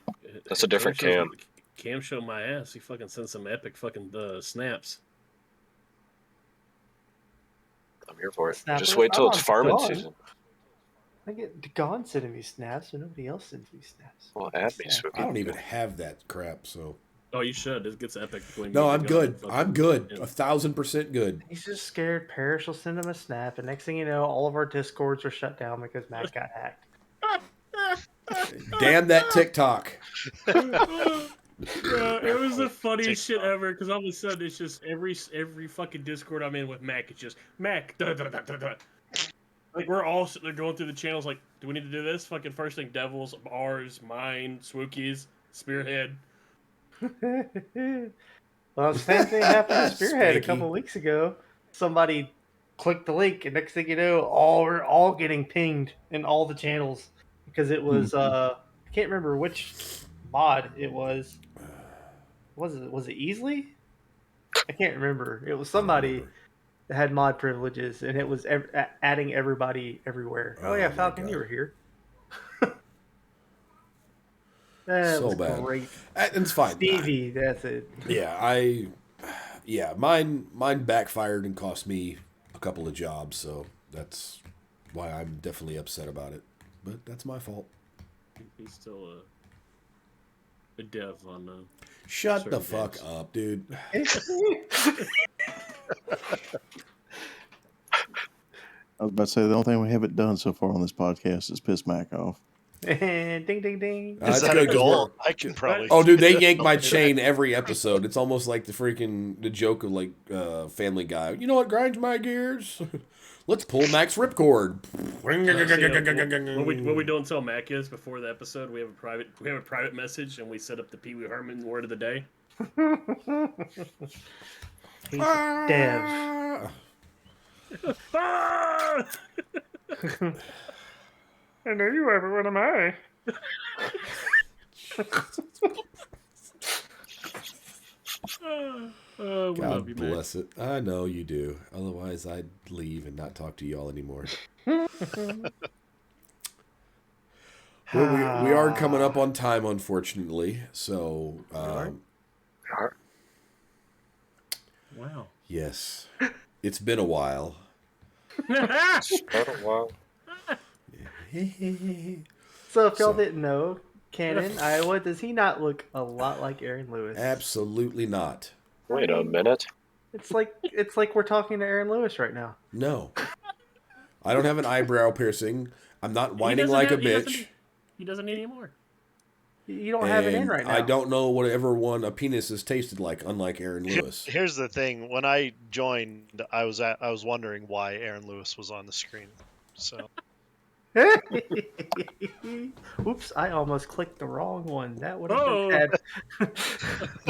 D: that's a different cam.
C: Cam showed my ass. He fucking sent some epic fucking snaps.
D: I'm here for it.
E: Snapper?
D: Just wait till
E: I'm
D: it's
E: on
D: farming
E: Dawn.
D: season.
E: I get Dawn sending me snaps, but nobody else sends me snaps.
D: Well, add me,
E: Yeah.
D: Spooky.
B: I don't even have that crap, so.
C: Oh, you should. It gets epic between
B: No,
C: me
B: I'm
C: and
B: good.
C: Gun.
B: I'm good.
C: Yeah.
B: 1,000% good.
E: He's just scared Parrish will send him a snap, and next thing you know, all of our Discords are shut down because Matt got hacked.
B: Damn that TikTok.
C: It was the funniest shit
F: TikTok.
C: ever because all of a sudden it's just every fucking Discord I'm in with Mac, it's just Mac. Da, da, da, da, da. Like we're all sitting there going through the channels. Like, do we need to do this? Fucking first thing, Devils, ours, mine, Swookies, Spearhead.
E: Well, the same thing happened to Spearhead a
B: Spanky.
E: couple weeks ago. Somebody clicked the link, and next thing you know, we're all getting pinged in all the channels because it was I can't remember which mod it was. Was it Easily? I can't remember. It was somebody that had mod privileges, and it was adding everybody everywhere. Oh yeah,
B: Oh, my
E: Falcon,
B: God.
E: you were here. That
B: So
E: was
B: bad.
E: great.
B: It's fine.
E: Stevie, that's it.
B: Yeah, mine backfired and cost me a couple of jobs, so that's why I'm definitely upset about it. But that's my fault.
C: He's still a dev on.
B: Shut the
C: Certain
B: fuck
C: games.
B: up, dude.
A: I was about to say the only thing we haven't done so far on this podcast is piss Mac off.
E: And ding ding ding.
B: That's
F: Is that
B: good,
F: a
B: 'cause
F: goal? I can probably.
B: Oh, dude, they yank my chain every episode. It's almost like the joke of like Family Guy. You know what grinds my gears? Let's pull Mac's ripcord.
C: What we do until Mac is before the episode, we have a private message and we set up the Pee Wee Herman word of the day.
E: He's Dev.
C: Ah!
E: I know you ever. What am I?
C: We love
B: God
C: you, Mac.
B: bless it. I know you do. Otherwise, I'd leave and not talk to y'all anymore. We are coming up on time, unfortunately. So,
C: Wow.
B: yes, it's been a while.
D: It's been a while.
E: So if y'all didn't know, Cannon, Iowa, does he not look a lot like Aaron Lewis?
B: Absolutely not.
D: Wait a minute.
E: It's like we're talking to Aaron Lewis right now.
B: No. I don't have an eyebrow piercing. I'm not
C: He
B: whining
C: doesn't
B: like
C: have-
B: a
C: he doesn't-
B: bitch.
C: He doesn't need any more.
E: You don't have it in
B: And
E: right now.
B: I don't know whatever one a penis has tasted like, unlike Aaron Lewis.
F: Here's the thing: when I joined, I was wondering why Aaron Lewis was on the screen. So
E: Oops! I almost clicked the wrong one. That would have
C: Oh.
E: been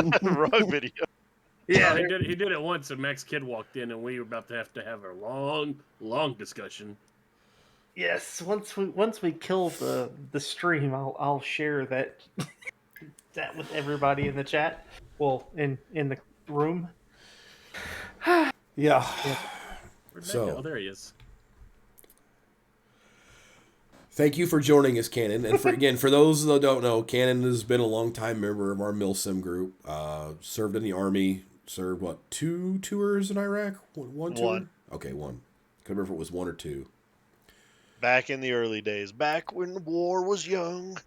E: bad.
F: wrong video.
E: Yeah,
C: he did it once, and Mac's kid walked in, and we were about to have a long discussion.
E: yes. Once we kill the stream, I'll share that with everybody in the chat. Well, in the room.
B: Yeah.
C: Where'd Mac
B: So-
C: go? Oh, there he is.
B: Thank you for joining us, Cannon. And for those that don't know, Cannon has been a longtime member of our MilSim group. Served in the Army. Served, 2 tours in Iraq? One tour?
F: One.
B: Okay, one. Couldn't remember if it was 1 or 2.
F: Back in the early days, back when the war was young.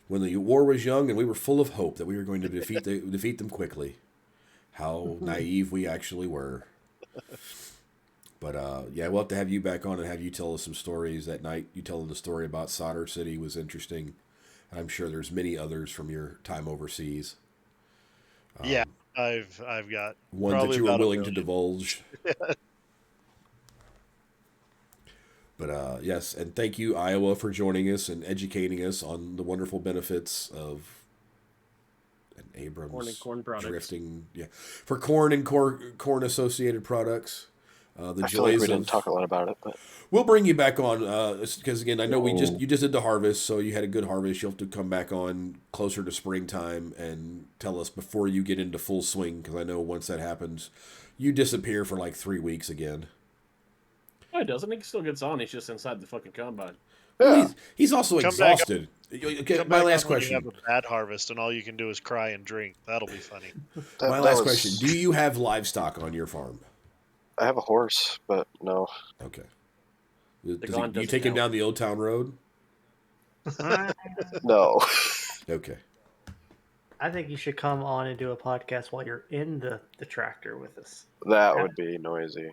B: When the war was young and we were full of hope that we were going to defeat them quickly. How naive we actually were. But yeah, we'll have to have you back on and have you tell us some stories. That night you telling the story about Solder City was interesting. I'm sure there's many others from your time overseas.
F: Yeah, I've got
B: Ones that
F: probably
B: you were
F: about a
B: willing to
F: million.
B: divulge. But yes, and thank you, Iowa, for joining us and educating us on the wonderful benefits of an Abrams
C: Corn and corn products.
B: drifting. Yeah, for corn and corn associated products. The
D: I feel like
B: joys
D: we didn't
B: of.
D: talk a lot about it, but
B: We'll bring you back on because again, I know you
A: Whoa.
B: just did the harvest, so you had a good harvest. You'll have to come back on closer to springtime and tell us before you get into full swing, because I know once that happens, you disappear for like 3 weeks again.
C: Oh, it doesn't. He still gets on. He's just inside the fucking combine.
B: Well,
D: yeah,
B: he's also
F: Come back
B: exhausted. Okay,
F: Come
B: my
F: back
B: last
F: on when you
B: question.
F: have a bad harvest, and all you can do is cry and drink. That'll be funny.
B: My
D: that
B: last
D: was-
B: question: do you have livestock on your farm?
D: I have a horse, but no.
B: Okay.
C: gone
B: Do you
C: doesn't
B: take him
C: count.
B: down the Old Town Road?
D: No.
B: Okay.
E: I think you should come on and do a podcast while you're in the tractor with us.
D: That would be noisy.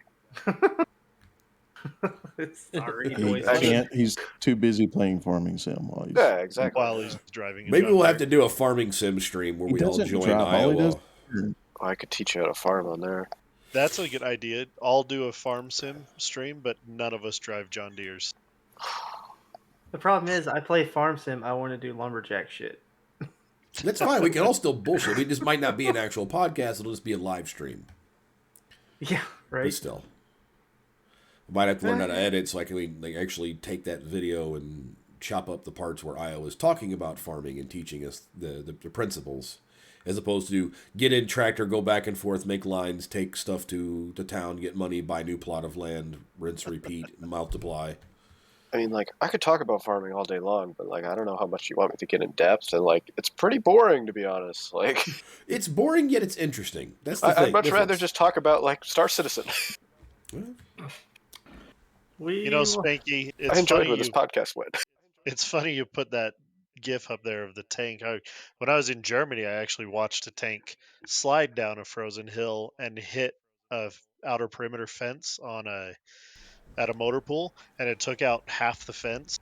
E: It's already
A: He
E: noisy.
A: can't. He's too busy playing farming sim while he's.
D: Yeah, exactly.
F: While he's driving. a
B: Maybe
F: John
B: we'll have
F: Deere.
B: to do a farming sim stream where
A: He
B: we all
A: doesn't
B: join
A: drive. All he
B: Iowa.
A: does.
D: I could teach you how to farm on there.
F: That's a good idea. I'll do a farm sim stream, but none of us drive John Deere's.
E: The problem is, I play farm sim. I want to do lumberjack shit.
B: That's fine. We can all still bullshit. It just might not be an actual podcast. It'll just be a live stream.
E: Yeah,
B: But
E: right.
B: still. I might have to learn how to edit so I can like, actually take that video and chop up the parts where Iowa's talking about farming and teaching us the principles. As opposed to get in tractor, go back and forth, make lines, take stuff to town, get money, buy new plot of land, rinse, repeat, multiply.
D: I mean, like, I could talk about farming all day long, but, like, I don't know how much you want me to get in depth, and, like, it's pretty boring, to be honest. Like,
B: It's boring, yet it's interesting. That's the thing.
D: I'd much rather
B: difference.
D: just talk about, like, Star Citizen.
F: You know, Spanky,
D: I
F: it's
D: enjoyed
F: funny
D: where this podcast went.
F: it's funny you put that GIF up there of the tank. When I was in Germany, I actually watched a tank slide down a frozen hill and hit a outer perimeter fence at a motor pool, and it took out half the fence.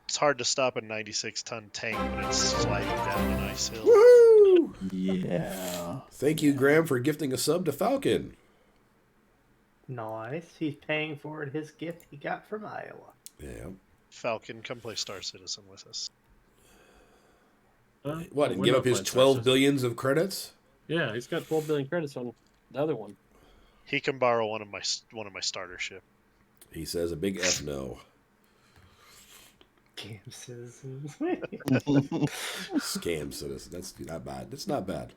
F: It's hard to stop a 96-ton tank when it's sliding down an ice hill.
B: Woohoo!
A: Yeah.
B: Thank you, Graham, for gifting a sub to Falcon.
E: Nice. He's paying for it. His gift he got from Iowa.
B: Yeah.
F: Falcon, come play Star Citizen with us.
B: What, and
C: We're
B: give
C: not
B: up his
C: playing
B: 12
C: Star
B: billions of credits?
C: Yeah, he's got 12 billion credits on the other one.
F: He can borrow one of my starter ship.
B: He says a big F no.
E: Damn citizens.
B: Scam citizen. That's not bad. That's not bad.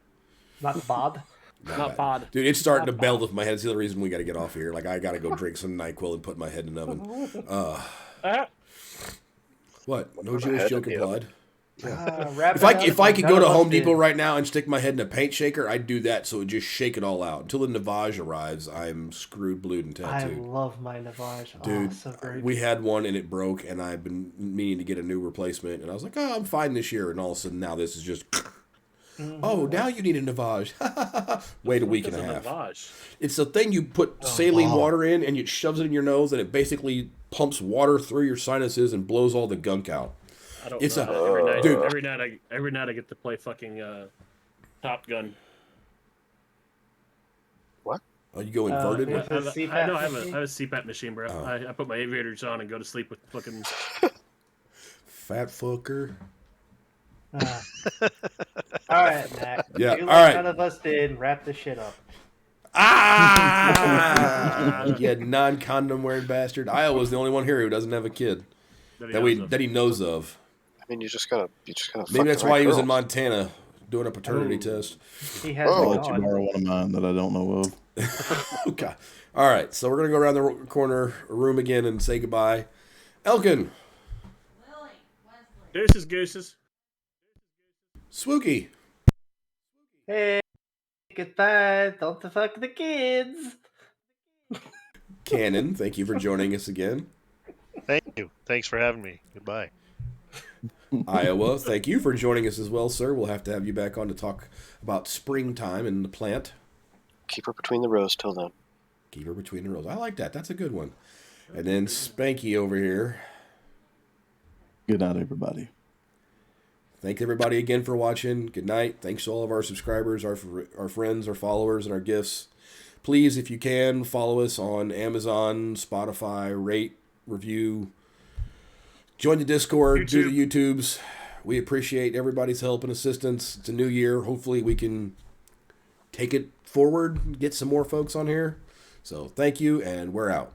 E: Not Bob.
C: Not bad.
B: Dude, it's starting to
C: Not
B: belt
C: bad.
B: with my head. It's the other reason we got to get off here. Like, I got to go drink some NyQuil and put my head in an oven. What? No
D: Put my
B: Jewish
D: head
B: joke
D: in the
B: implied?
E: If
B: I could go to Home Depot right now and stick my head in a paint shaker, I'd do that so it would just shake it all out. Until the Navage arrives, I'm screwed, blued, and
E: I
B: tattooed.
E: love my Navage.
B: Dude,
E: Oh, so great.
B: we had one and it broke, and I've been meaning to get a new replacement. And I was like, oh, I'm fine this year. And all of a sudden, now this is just, oh, now you need a Navage. Wait a week and a half.
C: Navage.
B: It's the thing you put saline water in, and it shoves it in your nose, and it basically pumps water through your sinuses and blows all the gunk out.
C: I don't
B: It's
C: know.
B: a-
C: Every night,
B: dude.
C: every night I get to play fucking Top Gun.
B: Oh, you go inverted?
E: It's a CPAP
C: I have
E: machine?
C: a CPAP machine, bro.
B: Oh.
C: I put my aviators on and go to sleep with fucking.
B: Fat fucker.
E: All right, Matt.
B: Yeah,
E: Do
B: all
E: like
B: right.
E: none of us did. Wrap this shit up.
B: Ah! You non-condom wearing bastard. Iowa's the only one here who doesn't have a kid that he knows of.
D: I mean, you just gotta.
B: Maybe that's why he was in Montana doing a paternity test.
E: He has
D: Oh,
E: it
A: I'll let you
E: on.
A: borrow one of mine that I don't know of.
B: Okay. All right. So we're gonna go around the corner room again and say goodbye. Elkin,
C: Deuces, gooses.
B: Swooky,
E: Hey, goodbye. Don't fuck the kids.
B: Cannon. Thank you for joining us again.
F: Thank you. Thanks for having me. Goodbye.
B: Iowa, thank you for joining us as well, sir. We'll have to have you back on to talk about springtime and the plant.
D: Keep her between the rows till then.
B: Keep her between the rows. I like that. That's a good one. And then Spanky over here.
A: Good night, everybody.
B: Thank everybody again for watching. Good night. Thanks to all of our subscribers, our friends, our followers, and our gifts. Please, if you can, follow us on Amazon, Spotify, rate, review, join the Discord, do the YouTubes. We appreciate everybody's help and assistance. It's a new year. Hopefully we can take it forward, get some more folks on here. So thank you, and we're out.